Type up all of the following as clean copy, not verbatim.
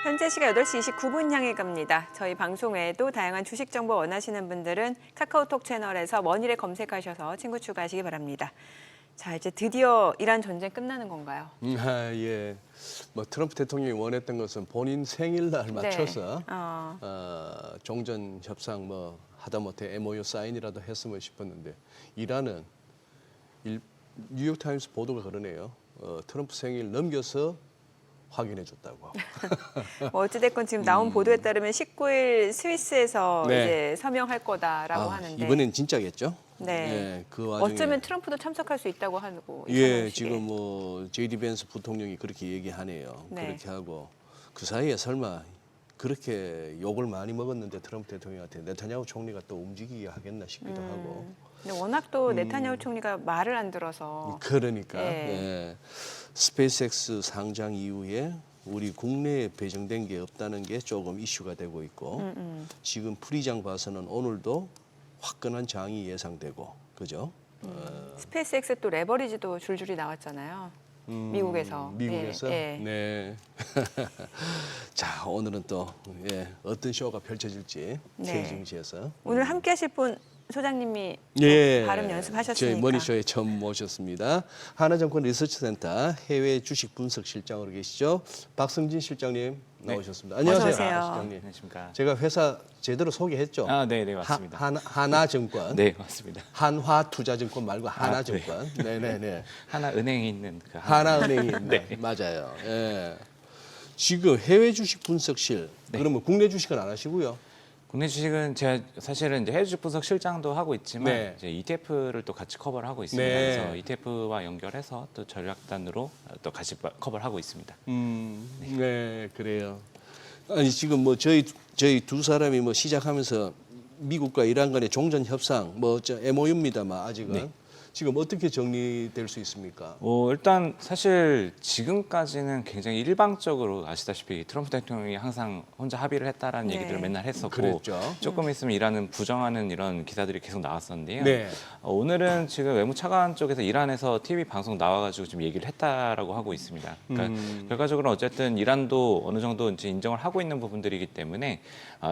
현재 시각 8시 29분 향해 갑니다. 저희 방송 외에도 다양한 주식 정보 원하시는 분들은 카카오톡 채널에서 원일에 검색하셔서 친구 추가하시기 바랍니다. 자, 이제 드디어 이란 전쟁 끝나는 건가요? 예. 뭐 트럼프 대통령이 원했던 것은 본인 생일날 맞춰서 종전 협상 뭐 하다못해 MOU 사인이라도 했으면 싶었는데 이란은 뉴욕 타임스 보도가 그러네요. 트럼프 생일 넘겨서 확인해 줬다고. 뭐 어찌됐건 지금 나온 보도에 따르면 19일 스위스에서 네. 이제 서명할 거다라고 하는데 이번엔 진짜겠죠? 네. 예, 그 와중에 어쩌면 트럼프도 참석할 수 있다고 하고 예, 지금 뭐 JD 벤스 부통령이 그렇게 얘기하네요. 네. 그렇게 하고 그 사이에 설마 그렇게 욕을 많이 먹었는데 트럼프 대통령한테 네타냐후 총리가 또 움직이게 하겠나 싶기도 하고. 근데 워낙 또 네타냐후 총리가 말을 안 들어서 그러니까 예. 예. 스페이스X 상장 이후에 우리 국내에 배정된 게 없다는 게 조금 이슈가 되고 있고 지금 풀이장 봐서는 오늘도 화끈한 장이 예상되고 그죠? 스페이스X 또 레버리지도 줄줄이 나왔잖아요. 미국에서. 미국에서 예, 예. 네. 자 오늘은 또 어떤 쇼가 펼쳐질지 네. K증시에서 오늘 함께하실 분 소장님이 예, 발음 연습하셨으니까. 저희 머니쇼에 처음 모셨습니다. 하나증권 리서치센터 해외 주식 분석 실장으로 계시죠. 박승진 실장님 나오셨습니다. 안녕하세요, 어서 오세요. 실장님. 안녕하십니까. 제가 회사 제대로 소개했죠. 네, 맞습니다. 하나증권. 네, 맞습니다. 한화투자증권 말고 하나증권. 네네네. 하나은행에 있는 그 하나은행이 있네. 맞아요. 예. 지금 해외 주식 분석실. 그러면 국내 주식은 안 하시고요. 국내 주식은 제가 사실은 이제 해외 주식 분석 실장도 하고 있지만 네. 이제 ETF를 또 같이 커버를 하고 있습니다. 네. 그래서 ETF와 연결해서 또 전략단으로 또 같이 커버를 하고 있습니다. 네, 그래요. 아니 지금 뭐 저희 두 사람이 뭐 시작하면서 미국과 이란 간의 종전 협상 뭐저 MOU입니다만 아직은 네. 지금 어떻게 정리될 수 있습니까? 일단 사실 지금까지는 굉장히 일방적으로 아시다시피 트럼프 대통령이 항상 혼자 합의를 했다라는 네. 얘기들을 맨날 했었고 그랬죠. 조금 있으면 이란은 부정하는 이런 기사들이 계속 나왔었는데요. 네. 오늘은 지금 외무차관 쪽에서 이란에서 TV 방송 나와가지고 지금 얘기를 했다라고 하고 있습니다. 그러니까 결과적으로 어쨌든 이란도 어느 정도 이제 인정을 하고 있는 부분들이기 때문에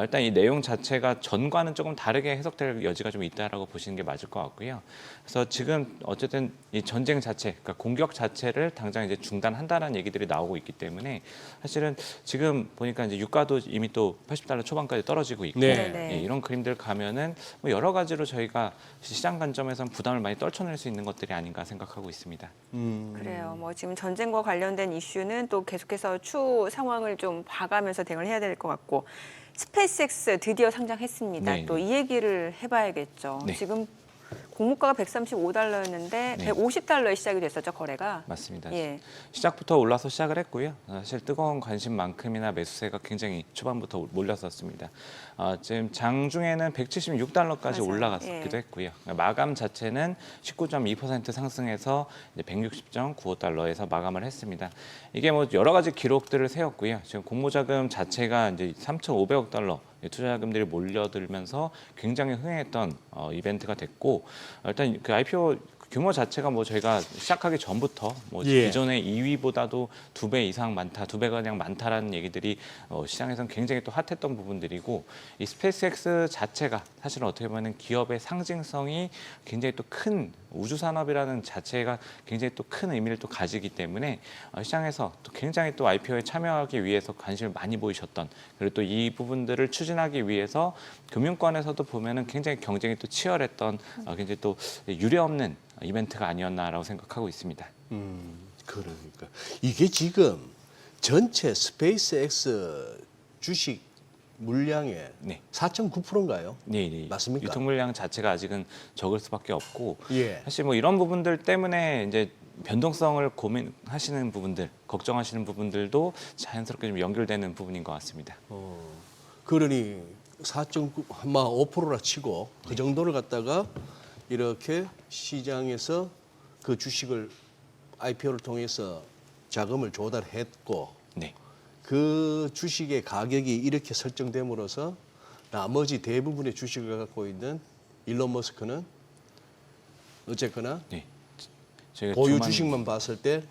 일단 이 내용 자체가 전과는 조금 다르게 해석될 여지가 좀 있다라고 보시는 게 맞을 것 같고요. 그래서 지금 어쨌든 이 전쟁 자체, 그러니까 공격 자체를 당장 이제 중단한다는 얘기들이 나오고 있기 때문에 사실은 지금 보니까 이제 유가도 이미 또 $80 초반까지 떨어지고 있고 네. 네. 예, 이런 그림들 가면은 뭐 여러 가지로 저희가 시장 관점에서는 부담을 많이 떨쳐낼 수 있는 것들이 아닌가 생각하고 있습니다. 그래요. 뭐 지금 전쟁과 관련된 이슈는 또 계속해서 추후 상황을 좀 봐가면서 대응을 해야 될 것 같고 스페이스X 드디어 상장했습니다. 네. 또 이 얘기를 해봐야겠죠. 네. 지금 공모가가 $135였는데 네. $150에 시작이 됐었죠, 거래가. 맞습니다. 예. 시작부터 올라서 시작을 했고요. 사실 뜨거운 관심만큼이나 매수세가 굉장히 초반부터 몰렸었습니다. 지금 장중에는 $176까지 맞아요. 올라갔기도 예. 했고요. 마감 자체는 19.2% 상승해서 이제 $160.95에서 마감을 했습니다. 이게 뭐 여러 가지 기록들을 세웠고요. 지금 공모자금 자체가 이제 $3,500억 투자자금들이 몰려들면서 굉장히 흥행했던 이벤트가 됐고 일단 그 IPO 규모 자체가 뭐 저희가 시작하기 전부터 뭐 예. 기존의 2위보다도 2배 이상 많다, 2배가 그냥 많다라는 얘기들이 시장에서는 굉장히 또 핫했던 부분들이고 이 스페이스X 자체가 사실은 어떻게 보면 기업의 상징성이 굉장히 또 큰 우주 산업이라는 자체가 굉장히 또 큰 의미를 또 가지기 때문에 시장에서 또 굉장히 또 IPO에 참여하기 위해서 관심을 많이 보이셨던 그리고 또 이 부분들을 추진하기 위해서 금융권에서도 보면은 굉장히 경쟁이 또 치열했던 굉장히 또 유례없는 이벤트가 아니었나라고 생각하고 있습니다. 그러니까 이게 지금 전체 스페이스X 주식 물량의 네. 4.9%인가요? 네. 맞습니까? 유통 물량 자체가 아직은 적을 수밖에 없고 예. 사실 뭐 이런 부분들 때문에 이제 변동성을 고민하시는 부분들, 걱정하시는 부분들도 자연스럽게 좀 연결되는 부분인 것 같습니다. 그러니 4.9, 아마 5%라 치고 그 정도를 갖다가 이렇게 시장에서 그 주식을 IPO를 통해서 자금을 조달했고 네. 그 주식의 가격이 이렇게 설정됨으로써 나머지 대부분의 주식을 갖고 있는 일론 머스크는 어쨌거나 네. 저희가 보유 주만- 주식만 봤을 때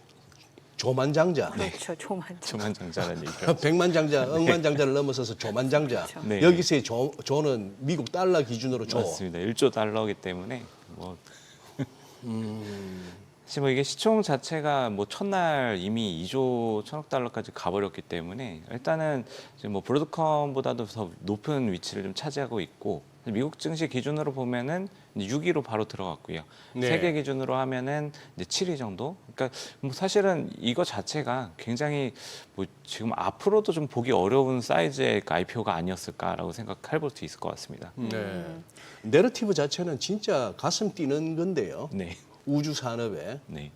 조만장자. 그렇죠. 조만장자라는 얘기가. 백만장자, 억만장자를 넘어서서 조만장자. 그렇죠. 네. 여기서의 조는 미국 달러 기준으로 조. 맞습니다. 1조 달러이기 때문에 뭐 사실 뭐 이게 시총 자체가 뭐 첫날 이미 2조 1천억 달러까지 가버렸기 때문에 일단은 지금 뭐 브로드컴보다도 더 높은 위치를 좀 차지하고 있고 미국 증시 기준으로 보면은 6위로 바로 들어갔고요. 네. 세계 기준으로 하면은 이제 7위 정도. 그러니까 뭐 사실은 이거 자체가 굉장히 뭐 지금 앞으로도 좀 보기 어려운 사이즈의 IPO가 아니었을까라고 생각해 볼 수 있을 것 같습니다. 네. 내러티브 자체는 진짜 가슴 뛰는 건데요. 네, 우주 산업에 네,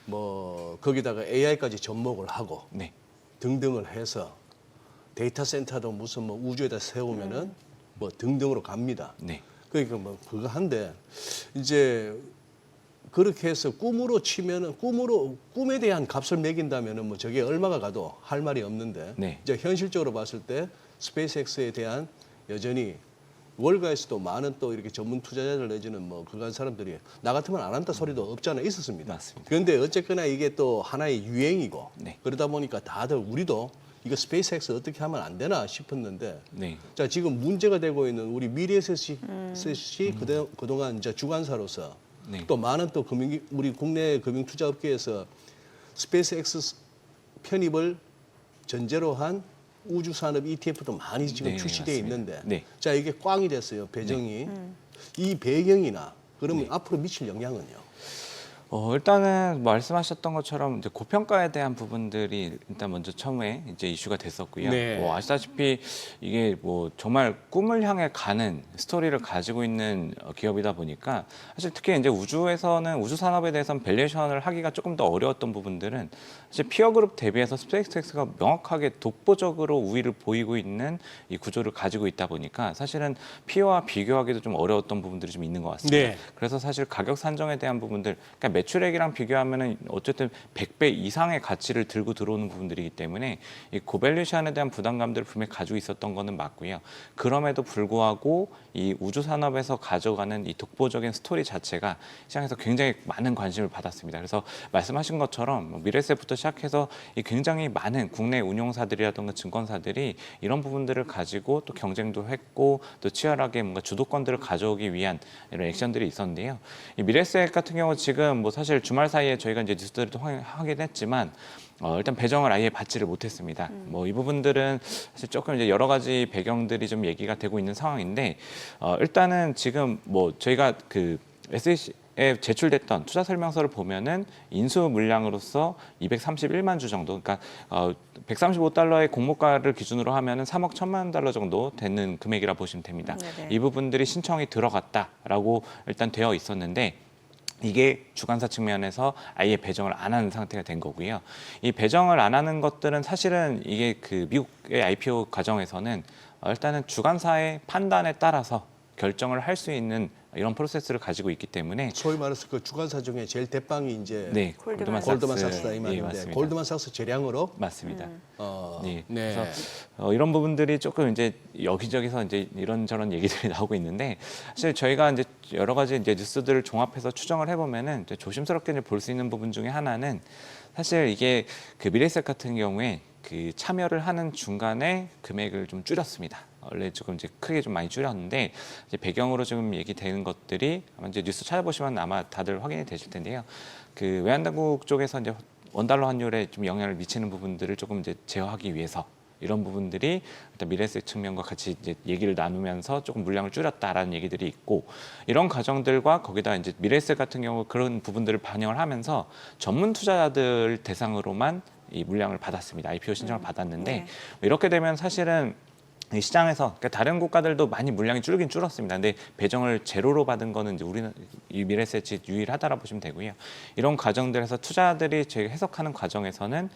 뭐 거기다가 AI까지 접목을 하고 네, 등등을 해서 데이터 센터도 무슨 뭐 우주에다 세우면은 뭐 등등으로 갑니다. 네, 그러니까 뭐 그거 한데 이제 그렇게 해서 꿈으로 치면은 꿈에 대한 값을 매긴다면은 뭐 저게 얼마가 가도 할 말이 없는데 네. 이제 현실적으로 봤을 때 스페이스X에 대한 여전히 월가에서도 많은 또 이렇게 전문 투자자들 내지는 뭐 그간 사람들이 나 같으면 안 한다 소리도 없잖아 있었습니다. 맞습니다. 그런데 어쨌거나 이게 또 하나의 유행이고 네. 그러다 보니까 다들 우리도 이거 스페이스X 어떻게 하면 안 되나 싶었는데 네. 자 지금 문제가 되고 있는 우리 미래에셋이 그동안 이제 주관사로서 네. 또 많은 또 우리 국내 금융 투자업계에서 스페이스X 편입을 전제로 한 우주 산업 ETF도 많이 지금 네, 출시되어 맞습니다. 있는데 네. 자 이게 꽝이 됐어요 배정이 이 배경이나 그러면 앞으로 미칠 영향은요? 일단은 말씀하셨던 것처럼 이제 고평가에 대한 부분들이 일단 먼저 처음에 이제 이슈가 됐었고요. 네. 뭐 아시다시피 이게 뭐 정말 꿈을 향해 가는 스토리를 가지고 있는 기업이다 보니까 사실 특히 이제 우주에서는 우주 산업에 대해서는 밸류에이션을 하기가 조금 더 어려웠던 부분들은 사실 피어 그룹 대비해서 스페이스X가 명확하게 독보적으로 우위를 보이고 있는 이 구조를 가지고 있다 보니까 사실은 피어와 비교하기도 좀 어려웠던 부분들이 좀 있는 것 같습니다. 네. 그래서 사실 가격 산정에 대한 부분들, 그러니까 매출액이랑 비교하면은 어쨌든 100배 이상의 가치를 들고 들어오는 부분들이기 때문에 이 고밸류션에 대한 부담감들을 분명히 가지고 있었던 거는 맞고요. 그럼에도 불구하고 이 우주 산업에서 가져가는 이 독보적인 스토리 자체가 시장에서 굉장히 많은 관심을 받았습니다. 그래서 말씀하신 것처럼 미래에셋부터 시작해서 이 굉장히 많은 국내 운용사들이라든가 증권사들이 이런 부분들을 가지고 또 경쟁도 했고 또 치열하게 뭔가 주도권들을 가져오기 위한 이런 액션들이 있었는데요. 이 미래에셋 같은 경우 지금 뭐 사실 주말 사이에 저희가 이제 뉴스들을 또 하긴 했지만 일단 배정을 아예 받지를 못했습니다. 뭐 이 부분들은 사실 조금 이제 여러 가지 배경들이 좀 얘기가 되고 있는 상황인데 일단은 지금 뭐 저희가 그 SEC에 제출됐던 투자 설명서를 보면은 인수 물량으로서 231만 주 정도, 그러니까 135달러의 공모가를 기준으로 하면은 3억 1천만 달러 정도 되는 금액이라 보시면 됩니다. 네네. 이 부분들이 신청이 들어갔다라고 일단 되어 있었는데. 이게 주관사 측면에서 아예 배정을 안 하는 상태가 된 거고요. 이 배정을 안 하는 것들은 사실은 이게 그 미국의 IPO 과정에서는 일단은 주관사의 판단에 따라서 결정을 할 수 있는 이런 프로세스를 가지고 있기 때문에 소위 말해서 그 주관사 중에 제일 대빵이 이제 네, 골드만삭스다 이 말인데 맞습니다. 골드만삭스 재량으로 맞습니다. 네. 네. 그래서 이런 부분들이 조금 이제 여기저기서 이제 이런저런 얘기들이 나오고 있는데 사실 저희가 이제 여러 가지 이제 뉴스들을 종합해서 추정을 해보면은 이제 조심스럽게 볼 수 있는 부분 중에 하나는 사실 이게 그 미래에셋 같은 경우에 그 참여를 하는 중간에 금액을 좀 줄였습니다. 원래 조금 이제 크게 좀 많이 줄였는데 이제 배경으로 지금 얘기되는 것들이 아마 이제 뉴스 찾아보시면 아마 다들 확인이 되실 텐데요. 그 외환당국 쪽에서 이제 원달러 환율에 좀 영향을 미치는 부분들을 조금 이제 제어하기 위해서 이런 부분들이 일단 미래에셋 측면과 같이 이제 얘기를 나누면서 조금 물량을 줄였다라는 얘기들이 있고 이런 과정들과 거기다 이제 미래에셋 같은 경우 그런 부분들을 반영을 하면서 전문 투자자들 대상으로만 이 물량을 받았습니다. IPO 신청을 받았는데 네. 이렇게 되면 사실은 이 시장에서 그러니까 다른 국가들도 많이 물량이 줄긴 줄었습니다. 근데 배정을 제로로 받은 거는 이제 우리는 이 미래에셋이 유일하다라 보시면 되고요. 이런 과정들에서 투자자들이 저희가 해석하는 과정에서는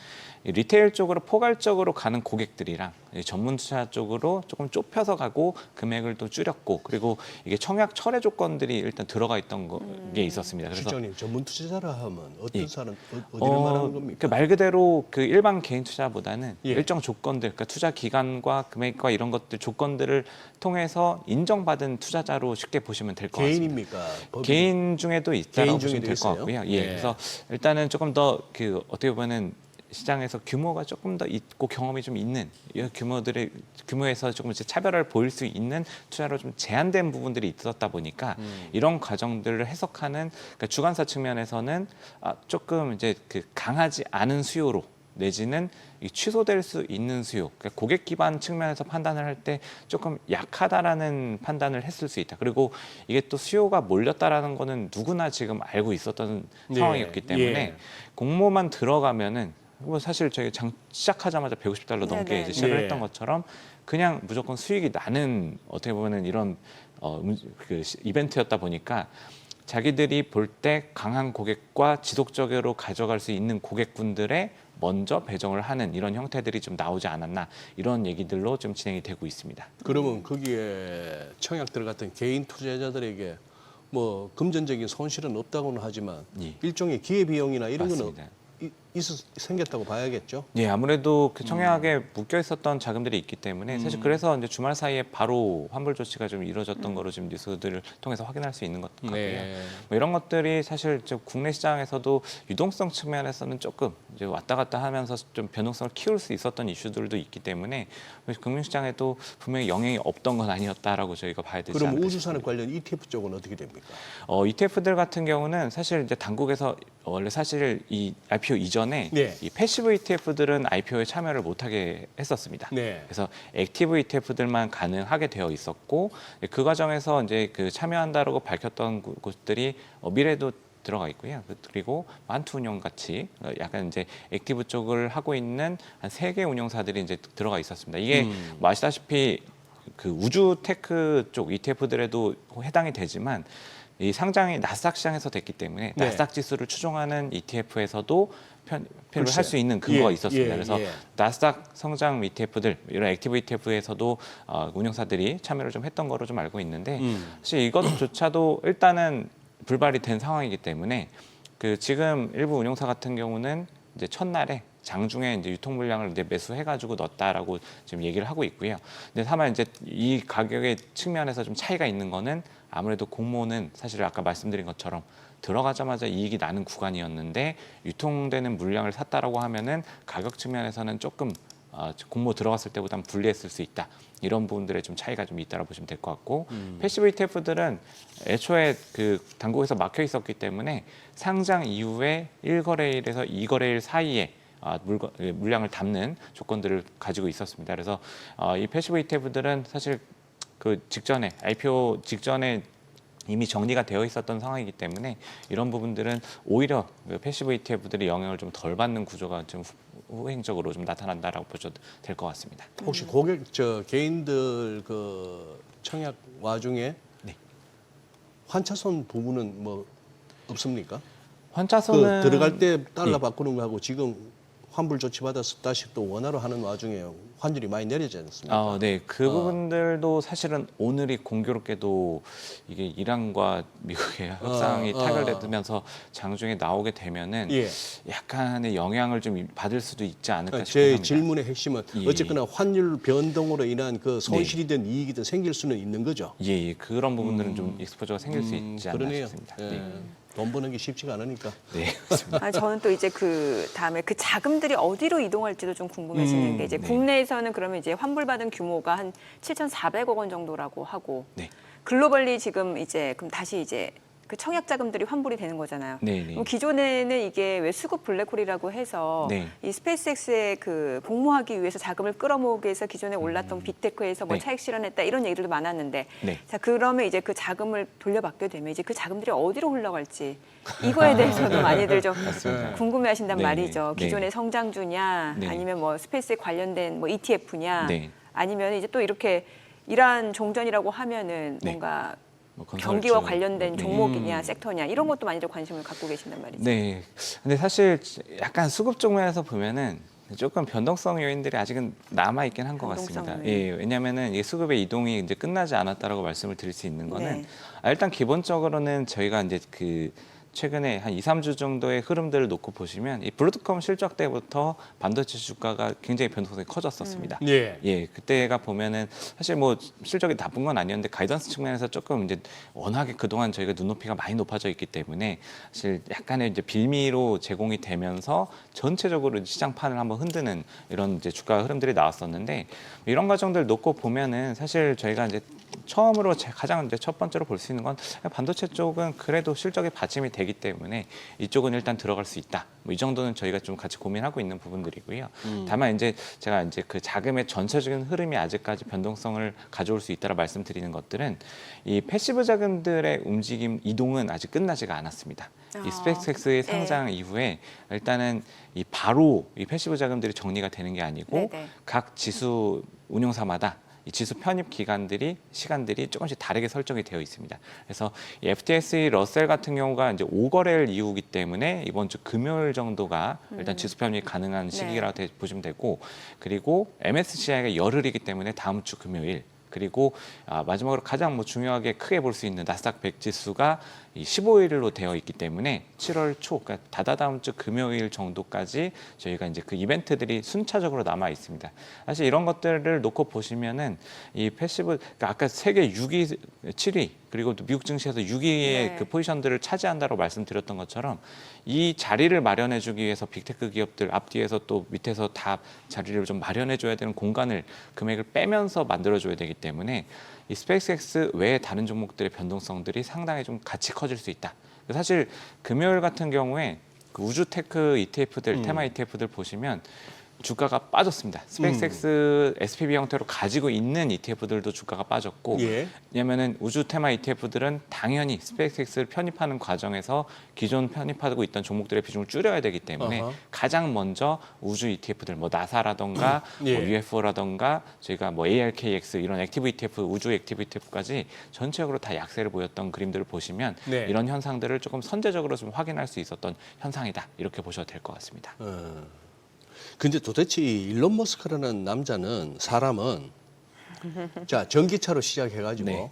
이 리테일 쪽으로 포괄적으로 가는 고객들이랑 이 전문 투자 쪽으로 조금 좁혀서 가고 금액을 또 줄였고 그리고 이게 청약 철회 조건들이 일단 들어가 있던 게 있었습니다. 그래서 실장님 전문 투자자라 하면 어떤 예. 사람 어디를 말하는 겁니까? 그 말 그대로 그 일반 개인 투자보다는 예. 일정 조건들, 그러니까 투자 기간과 금액과 이런 것들 조건들을 통해서 인정받은 투자자로 쉽게 보시면 될 것 같습니다. 개인입니까? 법인? 개인 중에도 있다고 개인 보시면 중에도 될 것 있어요? 같고요. 예, 네. 그래서 일단은 조금 더 그 어떻게 보면은 시장에서 규모가 조금 더 있고 경험이 좀 있는 이 규모에서 조금 이제 차별화를 보일 수 있는 투자로 좀 제한된 부분들이 있었다 보니까 이런 과정들을 해석하는 그러니까 주관사 측면에서는 조금 이제 그 강하지 않은 수요로 내지는 이 취소될 수 있는 수요, 그러니까 고객 기반 측면에서 판단을 할 때 조금 약하다라는 판단을 했을 수 있다. 그리고 이게 또 수요가 몰렸다라는 거는 누구나 지금 알고 있었던 상황이었기 때문에 공모만 들어가면은 뭐 사실 저희 시작하자마자 $150 넘게 이제 시작을 했던 것처럼 그냥 무조건 수익이 나는 어떻게 보면은 이런 그 이벤트였다 보니까 자기들이 볼 때 강한 고객과 지속적으로 가져갈 수 있는 고객군들의 먼저 배정을 하는 이런 형태들이 좀 나오지 않았나 이런 얘기들로 좀 진행이 되고 있습니다. 그러면 거기에 청약 들어갔던 개인 투자자들에게 뭐 금전적인 손실은 없다고는 하지만 일종의 기회비용이나 이런 맞습니다. 거는 생겼다고 봐야겠죠. 예, 아무래도 그 청약에 묶여 있었던 자금들이 있기 때문에 사실 그래서 이제 주말 사이에 바로 환불 조치가 좀 이루어졌던 거로 지금 뉴스들을 통해서 확인할 수 있는 것 같고요. 뭐 이런 것들이 사실 국내 시장에서도 유동성 측면에서는 조금 이제 왔다 갔다 하면서 좀 변동성을 키울 수 있었던 이슈들도 있기 때문에 금융시장에도 분명히 영향이 없던 건 아니었다라고 저희가 봐야 되지 않을까. 그럼 우주산업 관련 ETF 쪽은 어떻게 됩니까? ETF들 같은 경우는 사실 이제 당국에서 원래 사실 이 IPO 이전에 이 패시브 ETF들은 IPO에 참여를 못하게 했었습니다. 그래서 액티브 ETF들만 가능하게 되어 있었고 그 과정에서 이제 그 참여한다라고 밝혔던 곳들이 미래도 들어가 있고요. 그리고 만투운용 같이 약간 이제 액티브 쪽을 하고 있는 한 3개 운용사들이 이제 들어가 있었습니다. 이게 뭐 아시다시피 그 우주 테크 쪽 ETF들에도 해당이 되지만 이 상장이 나스닥 시장에서 됐기 때문에 나스닥 지수를 추종하는 ETF에서도 편입을 할 수 있는 근거가 있었습니다. 그래서 나스닥 성장 ETF들 이런 액티브 ETF에서도 운용사들이 참여를 좀 했던 거로 좀 알고 있는데 사실 이것조차도 일단은 불발이 된 상황이기 때문에 그 지금 일부 운용사 같은 경우는 이제 첫날에 장중에 이제 유통 물량을 이제 매수해가지고 넣었다라고 지금 얘기를 하고 있고요. 근데 다만 이제 이 가격의 측면에서 좀 차이가 있는 거는 아무래도 공모는 사실 아까 말씀드린 것처럼 들어가자마자 이익이 나는 구간이었는데 유통되는 물량을 샀다라고 하면은 가격 측면에서는 조금 공모 들어갔을 때보다는 불리했을 수 있다. 이런 부분들의 좀 차이가 좀 있다고 보시면 될 것 같고 패시브 ETF들은 애초에 그 당국에서 막혀 있었기 때문에 상장 이후에 1거래일에서 2거래일 사이에 물량을 담는 조건들을 가지고 있었습니다. 그래서 이 패시브 ETF들은 사실 그 직전에 IPO 직전에 이미 정리가 되어 있었던 상황이기 때문에 이런 부분들은 오히려 그 패시브 ETF들이 영향을 좀 덜 받는 구조가 좀 후행적으로 좀 나타난다라고 보셔도 될 것 같습니다. 혹시 개인들 그 청약 와중에 환차손 부분은 뭐 없습니까? 환차손은 그 들어갈 때 달러 바꾸는 거하고 지금 환불 조치 받아서 다시 또 원화로 하는 와중에 환율이 많이 내려지지 않습니까? 네, 그 부분들도 사실은 오늘이 공교롭게도 이게 이란과 미국의 협상이 타결되면서 장중에 나오게 되면은 약간의 영향을 좀 받을 수도 있지 않을까 싶습니다. 제 질문의 핵심은 어쨌거나 환율 변동으로 인한 그 손실이든 이익이든 생길 수는 있는 거죠. 그런 부분들은 좀 익스포저가 생길 수 있지 않나 그러네요. 싶습니다. 돈 버는 게 쉽지가 않으니까. 네, 그렇습니다. 저는 또 이제 그 다음에 그 자금들이 어디로 이동할지도 좀 궁금해지는 게 이제 국내에서는 그러면 이제 환불받은 규모가 한 7,400억 원 정도라고 하고 글로벌리 지금 이제 그럼 다시 이제 그 청약 자금들이 환불이 되는 거잖아요. 그럼 기존에는 이게 왜 수급 블랙홀이라고 해서 이 스페이스X에 그 공모하기 위해서 자금을 끌어모으기 위해서 기존에 올랐던 빅테크에서 뭐 차익 실현했다 이런 얘기들도 많았는데 자 그러면 이제 그 자금을 돌려받게 되면 이제 그 자금들이 어디로 흘러갈지 이거에 대해서도 많이들 좀 궁금해하신단 말이죠. 기존의 성장주냐 아니면 뭐 스페이스에 관련된 뭐 ETF냐 아니면 이제 또 이렇게 이란 종전이라고 하면은 뭔가 경기와 관련된 종목이냐 섹터냐 이런 것도 많이들 관심을 갖고 계신단 말이죠. 네. 근데 사실 약간 수급 쪽면에서 보면은 조금 변동성 요인들이 아직은 남아 있긴 한 것 같습니다. 왜냐하면은 이 수급의 이동이 이제 끝나지 않았다라고 말씀을 드릴 수 있는 거는 일단 기본적으로는 저희가 이제 그 최근에 한 2, 3주 정도의 흐름들을 놓고 보시면 이 블루투컴 실적 때부터 반도체 주가가 굉장히 변동성이 커졌었습니다. 예, 그때가 보면은 사실 뭐 실적이 나쁜 건 아니었는데 가이던스 측면에서 조금 이제 워낙에 그동안 저희가 눈높이가 많이 높아져 있기 때문에 사실 약간의 이제 빌미로 제공이 되면서 전체적으로 시장판을 한번 흔드는 이런 이제 주가 흐름들이 나왔었는데 이런 과정들 놓고 보면은 사실 저희가 이제 처음으로 가장 이제 첫 번째로 볼 수 있는 건 반도체 쪽은 그래도 실적이 받침이 되기 때문에 이쪽은 일단 들어갈 수 있다. 뭐 이 정도는 저희가 좀 같이 고민하고 있는 부분들이고요. 다만 이제 제가 이제 그 자금의 전체적인 흐름이 아직까지 변동성을 가져올 수 있다라 말씀드리는 것들은 이 패시브 자금들의 움직임 이동은 아직 끝나지가 않았습니다. 이 스페이스X의 상장 이후에 일단은 이 바로 이 패시브 자금들이 정리가 되는 게 아니고 각 지수 운용사마다 이 지수 편입 시간들이 조금씩 다르게 설정이 되어 있습니다. 그래서 이 FTSE 러셀 같은 경우가 이제 5거래일 이후이기 때문에 이번 주 금요일 정도가 일단 지수 편입이 가능한 시기라고 보시면 되고, 그리고 MSCI가 열흘이기 때문에 다음 주 금요일, 그리고 마지막으로 가장 뭐 중요하게 크게 볼 수 있는 나스닥 100 지수가 이 15일로 되어 있기 때문에 7월 초, 그러니까 다다다음 주 금요일 정도까지 저희가 이제 그 이벤트들이 순차적으로 남아 있습니다. 사실 이런 것들을 놓고 보시면은 이 패시브, 그러니까 아까 세계 6위, 7위 그리고 또 미국 증시에서 6위의 그 포지션들을 차지한다고 말씀드렸던 것처럼 이 자리를 마련해주기 위해서 빅테크 기업들 앞뒤에서 또 밑에서 다 자리를 좀 마련해줘야 되는 공간을 금액을 빼면서 만들어줘야 되기 때문에 이 스페이스X 외의 다른 종목들의 변동성들이 상당히 좀 같이 커질 수 있다. 사실 금요일 같은 경우에 그 우주 테크 ETF들, 테마 ETF들 보시면 주가가 빠졌습니다. 스페이스X SPB 형태로 가지고 있는 ETF들도 주가가 빠졌고, 왜냐하면은 우주 테마 ETF들은 당연히 스페이스X를 편입하는 과정에서 기존 편입하고 있던 종목들의 비중을 줄여야 되기 때문에 가장 먼저 우주 ETF들, 뭐 나사라던가 뭐 UFO라던가 저희가 뭐 ARKX 이런 액티브 ETF, 우주 액티브 ETF까지 전체적으로 다 약세를 보였던 그림들을 보시면 이런 현상들을 조금 선제적으로 좀 확인할 수 있었던 현상이다, 이렇게 보셔도 될 것 같습니다. 근데 도대체 이 일론 머스크라는 사람은 자 전기차로 시작해가지고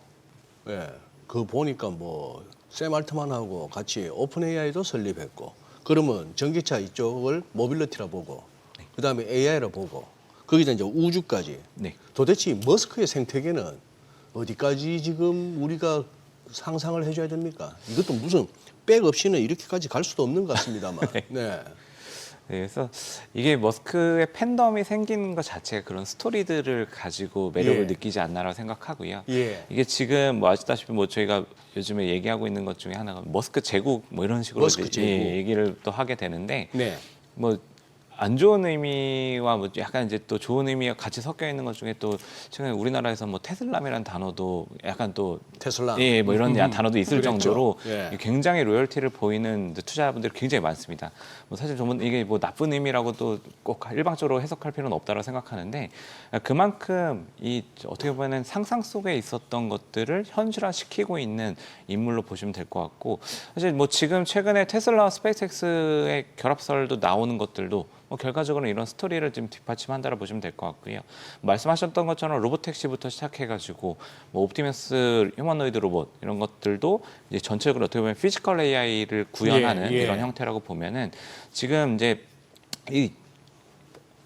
그 보니까 뭐 샘 알트만하고 같이 오픈 AI도 설립했고, 그러면 전기차 이쪽을 모빌리티라 보고 그다음에 AI라 보고 거기다 이제 우주까지 도대체 이 머스크의 생태계는 어디까지 지금 우리가 상상을 해줘야 됩니까? 이것도 무슨 백 없이는 이렇게까지 갈 수도 없는 것 같습니다만. 그래서 이게 머스크의 팬덤이 생기는 것 자체가 그런 스토리들을 가지고 매력을 느끼지 않나라고 생각하고요. 이게 지금 뭐 아시다시피 뭐 저희가 요즘에 얘기하고 있는 것 중에 하나가 머스크 제국 뭐 이런 식으로 얘기를 또 하게 되는데 뭐 안 좋은 의미와 뭐 약간 이제 또 좋은 의미가 같이 섞여 있는 것 중에 또 최근에 우리나라에서 뭐 테슬람이라는 단어도 약간 또 테슬라 뭐 이런 단어도 있을 정도로 굉장히 로열티를 보이는 투자자분들이 굉장히 많습니다. 뭐 사실 이게 뭐 나쁜 의미라고 또 꼭 일방적으로 해석할 필요는 없다고 생각하는데, 그만큼 이 어떻게 보면 상상 속에 있었던 것들을 현실화시키고 있는 인물로 보시면 될 것 같고, 사실 뭐 지금 최근에 테슬라와 스페이스X의 결합설도 나오는 것들도 뭐 결과적으로 이런 스토리를 좀 뒷받침한다고 보시면 될 것 같고요. 말씀하셨던 것처럼 로보택시부터 시작해가지고 뭐 옵티머스 휴머노이드 로봇 이런 것들도 이제 전체적으로 어떻게 보면 피지컬 AI를 구현하는 이런 형태라고 보면은 지금 이제 이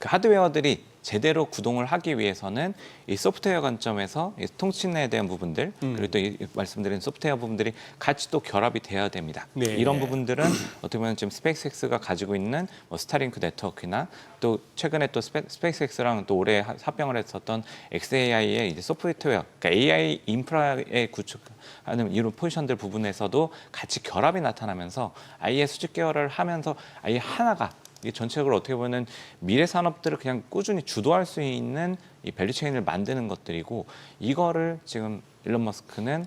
그 하드웨어들이 제대로 구동을 하기 위해서는 이 소프트웨어 관점에서 이 통신에 대한 부분들 그리고 또 이 말씀드린 소프트웨어 부분들이 같이 또 결합이 돼야 됩니다. 이런 부분들은 어떻게 보면 지금 스페이스X가 가지고 있는 뭐 스타링크 네트워크나 또 최근에 또 스페이스X랑 또 올해 합병을 했었던 XAI의 이제 소프트웨어, 그러니까 AI 인프라에 구축하는 이런 포지션들 부분에서도 같이 결합이 나타나면서 아예 수직 계열을 하면서 아예 하나가 이게 전체적으로 어떻게 보면 미래 산업들을 그냥 꾸준히 주도할 수 있는 이 밸류체인을 만드는 것들이고, 이거를 지금 일론 머스크는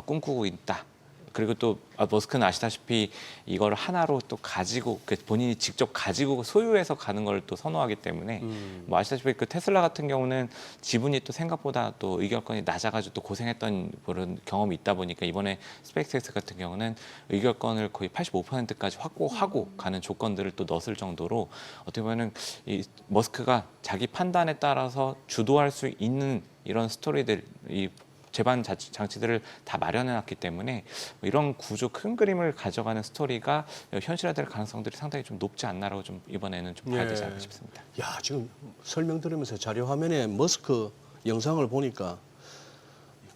꿈꾸고 있다. 그리고 또 머스크는 아시다시피 이걸 하나로 또 가지고 본인이 직접 가지고 소유해서 가는 걸 또 선호하기 때문에 뭐 아시다시피 그 테슬라 같은 경우는 지분이 또 생각보다 또 의결권이 낮아가지고 또 고생했던 그런 경험이 있다 보니까 이번에 스페이스X 같은 경우는 의결권을 거의 85%까지 확보하고 가는 조건들을 또 넣었을 정도로 어떻게 보면은 이 머스크가 자기 판단에 따라서 주도할 수 있는 이런 스토리들, 이 제반 장치들을 다 마련해놨기 때문에 이런 구조 큰 그림을 가져가는 스토리가 현실화될 가능성들이 상당히 좀 높지 않나라고 좀 이번에는 좀 봐야 되지 않을까 싶습니다. 야, 지금 설명 들으면서 자료 화면에 머스크 영상을 보니까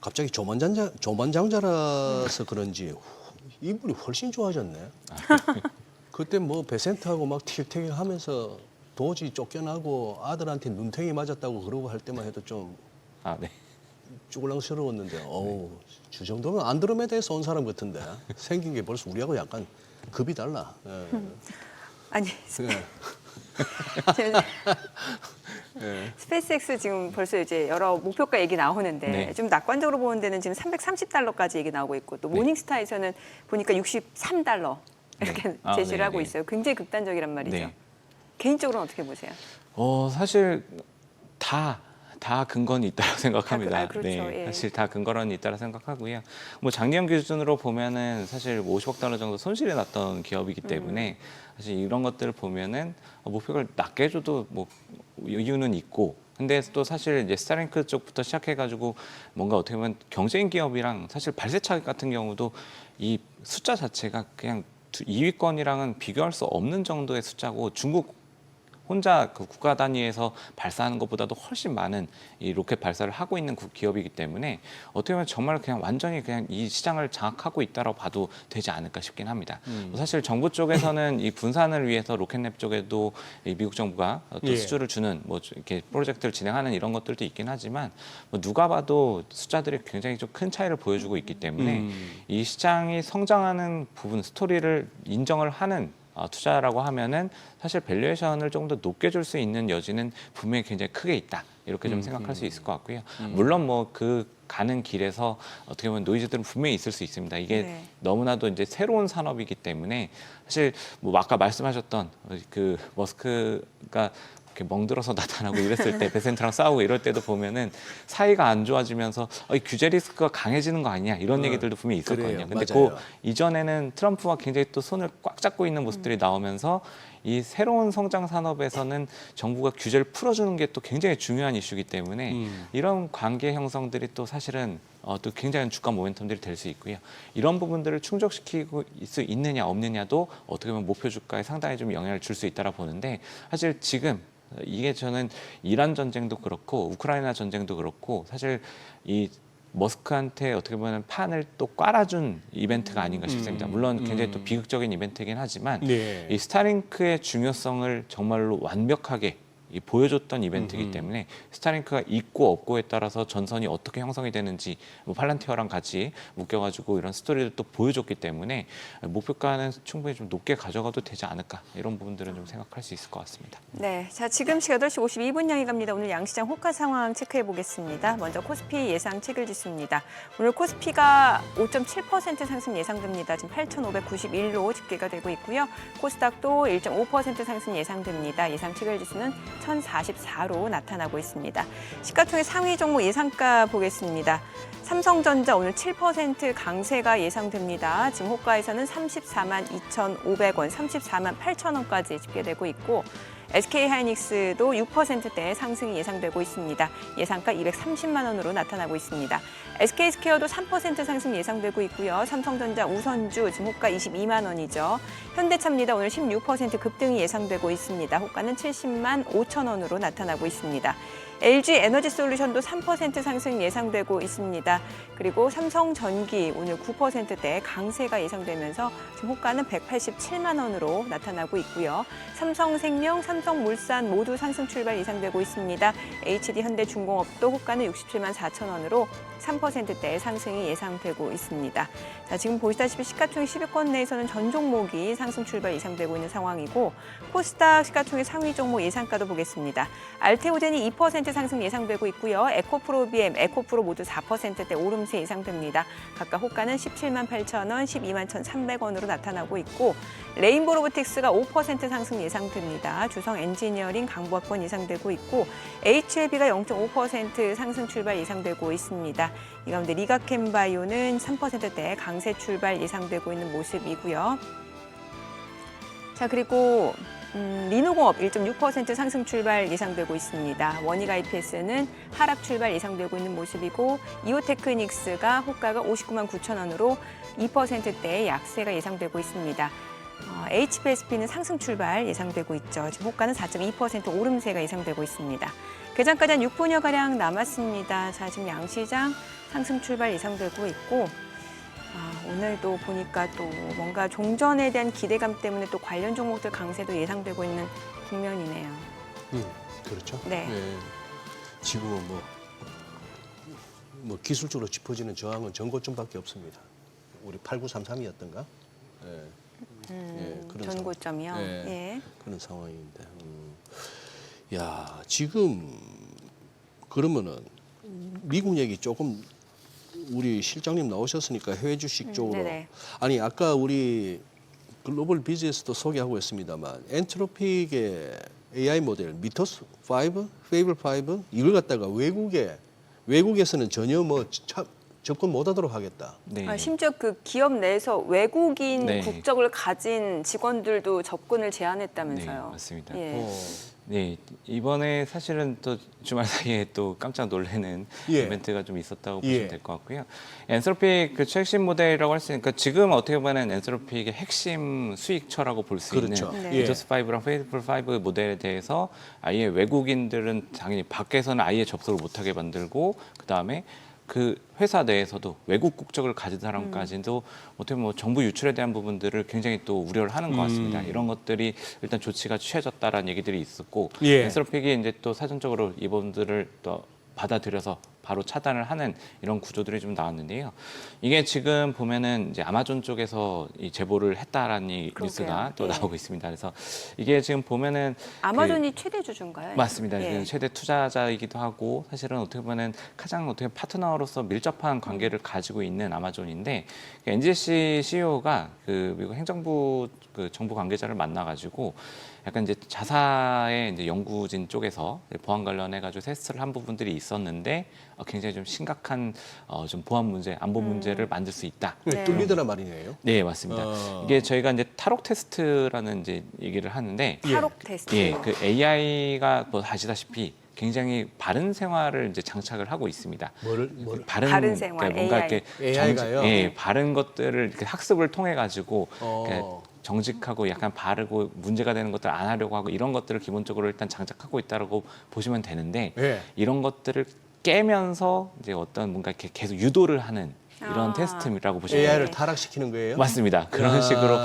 갑자기 조만장자라서 그런지 이분이 훨씬 좋아졌네. 그때 뭐 베센트하고 막 틸택하면서 도저히 쫓겨나고 아들한테 눈탱이 맞았다고 그러고 할 때만 해도 좀 네. 쭈글랑스러웠는데, 어우, 저 정도면 안드로메다에서 온 사람 같은데 생긴 게 벌써 우리하고 약간 급이 달라. 예. 아니 예. 스페이스X 지금 벌써 이제 여러 목표가 얘기 나오는데 네. 좀 낙관적으로 보는 데는 지금 $330까지 얘기 나오고 있고 또 네. 모닝스타에서는 보니까 $63 이렇게 네. 제시를 네, 하고 네. 있어요. 굉장히 극단적이란 말이죠. 네. 개인적으로는 어떻게 보세요? 사실 다 근거는 있다고 생각합니다. 그렇죠. 네, 예. 사실 다 근거는 있다고 생각하고요. 뭐 작년 기준으로 보면은 사실 $50억 정도 손실이 났던 기업이기 때문에 사실 이런 것들을 보면은 목표를 낮게 해줘도 뭐 이유는 있고. 근데 또 사실 이제 스타링크 쪽부터 시작해가지고 뭔가 어떻게 보면 경쟁 기업이랑 사실 발세차 같은 경우도 이 숫자 자체가 그냥 2위권이랑은 비교할 수 없는 정도의 숫자고 중국 혼자 그 국가 단위에서 발사하는 것보다도 훨씬 많은 이 로켓 발사를 하고 있는 기업이기 때문에 어떻게 보면 정말 그냥 완전히 그냥 이 시장을 장악하고 있다라고 봐도 되지 않을까 싶긴 합니다. 사실 정부 쪽에서는 이 분산을 위해서 로켓랩 쪽에도 이 미국 정부가 또 수주를 주는 뭐 이렇게 프로젝트를 진행하는 이런 것들도 있긴 하지만 뭐 누가 봐도 숫자들이 굉장히 좀 큰 차이를 보여주고 있기 때문에 이 시장이 성장하는 부분 스토리를 인정을 하는 투자라고 하면은 사실 밸류에이션을 조금 더 높게 줄 수 있는 여지는 분명히 굉장히 크게 있다. 이렇게 좀 생각할 수 있을 것 같고요. 물론 뭐 그 가는 길에서 어떻게 보면 노이즈들은 분명히 있을 수 있습니다. 이게 네. 너무나도 이제 새로운 산업이기 때문에 사실 뭐 아까 말씀하셨던 그 머스크가 이렇게 멍들어서 나타나고 이랬을 때 베센트랑 싸우고 이럴 때도 보면은 사이가 안 좋아지면서 이 규제 리스크가 강해지는 거 아니냐 이런 얘기들도 분명히 있었거든요. 그래요. 근데 맞아요. 그 이전에는 트럼프와 굉장히 또 손을 꽉 잡고 있는 모습들이 나오면서 이 새로운 성장 산업에서는 정부가 규제를 풀어주는 게 또 굉장히 중요한 이슈이기 때문에 이런 관계 형성들이 또 사실은 또 굉장한 주가 모멘텀들이 될 수 있고요. 이런 부분들을 충족시키고 수 있느냐 없느냐도 어떻게 보면 목표 주가에 상당히 좀 영향을 줄 수 있다라 보는데 사실 지금 이게 저는 이란 전쟁도 그렇고 우크라이나 전쟁도 그렇고 사실 이 머스크한테 어떻게 보면 판을 또 깔아준 이벤트가 아닌가 싶습니다. 물론 굉장히 또 비극적인 이벤트이긴 하지만 네. 이 스타링크의 중요성을 정말로 완벽하게 보여줬던 이벤트이기 때문에 스타링크가 있고 없고에 따라서 전선이 어떻게 형성이 되는지 뭐 팔란티어랑 같이 묶여가지고 이런 스토리를 또 보여줬기 때문에 목표가는 충분히 좀 높게 가져가도 되지 않을까 이런 부분들은 좀 생각할 수 있을 것 같습니다. 네, 자 지금 시각 8시 52분 향해 갑니다. 오늘 양시장 호가 상황 체크해 보겠습니다. 먼저 코스피 예상 체결 지수입니다. 오늘 코스피가 5.7% 상승 예상됩니다. 지금 8,591로 집계가 되고 있고요. 코스닥도 1.5% 상승 예상됩니다. 예상 체결 지수는 1,044로 나타나고 있습니다. 시가총액 상위 종목 예상가 보겠습니다. 삼성전자 오늘 7% 강세가 예상됩니다. 지금 호가에서는 34만 2,500원, 34만 8천원까지 집계되고 있고 SK하이닉스도 6%대 상승이 예상되고 있습니다. 예상가 230만 원으로 나타나고 있습니다. SK스퀘어도 3% 상승 예상되고 있고요. 삼성전자 우선주 지금 호가 22만 원이죠. 현대차입니다. 오늘 16% 급등이 예상되고 있습니다. 호가는 70만 5천 원으로 나타나고 있습니다. LG 에너지솔루션도 3% 상승 예상되고 있습니다. 그리고 삼성전기 오늘 9%대 강세가 예상되면서 지금 호가는 187만 원으로 나타나고 있고요. 삼성생명, 삼성물산 모두 상승 출발 예상되고 있습니다. HD현대중공업도 호가는 67만 4천 원으로 3%대 상승이 예상되고 있습니다. 자, 지금 보시다시피 시가총액 10위권 내에서는 전 종목이 상승 출발 예상되고 있는 상황이고 코스닥 시가총액 상위 종목 예상가도 보겠습니다. 알테오젠이 2% 상승 예상되고 있고요. 에코프로비엠, 에코프로 모두 4%대 오름세 예상됩니다. 각각 호가는 17만 8천 원, 12만 1,300원으로 나타나고 있고 레인보로보틱스가 5% 상승 예상됩니다. 주성 엔지니어링, 강보학권 예상되고 있고 HLB가 0.5% 상승 출발 예상되고 있습니다. 이 가운데 리가캠바이오는 3%대 강세 출발 예상되고 있는 모습이고요. 자, 그리고 리노공업 1.6% 상승 출발 예상되고 있습니다. 원익 IPS는 하락 출발 예상되고 있는 모습이고 이오테크닉스가 호가가 59만 9천 원으로 2%대의 약세가 예상되고 있습니다. HBSP는 상승 출발 예상되고 있죠. 지금 호가는 4.2% 오름세가 예상되고 있습니다. 개장까지 한 6분여가량 남았습니다. 자, 지금 양시장 상승 출발 예상되고 있고 오늘도 보니까 또 뭔가 종전에 대한 기대감 때문에 또 관련 종목들 강세도 예상되고 있는 국면이네요. 그렇죠. 네. 지금은 뭐 기술적으로 짚어지는 저항은 전고점밖에 없습니다. 우리 8933이었던가? 그런 전고점이요. 상황. 예. 그런 상황인데. 야, 지금 그러면은 미국 얘기 조금 우리 실장님 나오셨으니까 해외 주식 쪽으로. 네네. 아니 아까 우리 글로벌 비즈에서도 소개하고 있습니다만 엔트로픽의 AI 모델 미토스 5, 페이블 5 이걸 갖다가 외국에서는 전혀 접근 못하도록 하겠다. 네. 심지어 그 기업 내에서 외국인 네. 국적을 가진 직원들도 접근을 제한했다면서요. 네, 맞습니다. 예. 네, 이번에 사실은 또 주말 사이에 또 깜짝 놀라는 예. 이벤트가 좀 있었다고 예. 보시면 될 것 같고요. 엔스로픽 그 최신 모델이라고 할 수 있으니까 지금 어떻게 보면 엔스로픽의 핵심 수익처라고 볼 수 그렇죠. 있는 네. 미토스 5랑 페이블 5 모델에 대해서 아예 외국인들은 당연히 밖에서는 아예 접속을 못하게 만들고 그다음에 그 회사 내에서도 외국 국적을 가진 사람까지도 어떻게 보면 정부 유출에 대한 부분들을 굉장히 또 우려를 하는 것 같습니다. 이런 것들이 일단 조치가 취해졌다라는 얘기들이 있었고 예. 엔스로픽이 이제 또 사전적으로 이 부분들을 또 받아들여서 바로 차단을 하는 이런 구조들이 좀 나왔는데요. 이게 지금 보면은 이제 아마존 쪽에서 이 제보를 했다라는 이 뉴스가 또 예. 나오고 있습니다. 그래서 이게 지금 보면은 아마존이 최대 주주인가요? 맞습니다. 예. 그 최대 투자자이기도 하고 사실은 어떻게 보면 가장 어떻게 파트너로서 밀접한 관계를 가지고 있는 아마존인데 NGC CEO가 그 미국 행정부 그 정부 관계자를 만나가지고 약간 이제 자사의 이제 연구진 쪽에서 보안 관련해 가지고 테스트를 한 부분들이 있었는데 굉장히 좀 심각한 좀 보안 문제, 안보 문제를 만들 수 있다. 네. 뚫리더란 말이네요. 네, 맞습니다. 이게 저희가 이제 탈옥 테스트라는 이제 얘기를 하는데 탈옥 테스트. 예, 그 AI가 뭐 아시다시피 굉장히 바른 생활을 이제 장착을 하고 있습니다. 뭐를 바른 생활, 그러니까 뭔가 AI. 이렇게 AI가요? 예, 바른 것들을 이렇게 학습을 통해 가지고 어. 정직하고 약간 바르고 문제가 되는 것들 안 하려고 하고 이런 것들을 기본적으로 일단 장착하고 있다라고 보시면 되는데 예. 이런 것들을 깨면서 이제 어떤 뭔가 이렇게 계속 유도를 하는 이런 테스트라고 보시면 AI를 돼요. 타락시키는 거예요? 맞습니다. 그런 아. 식으로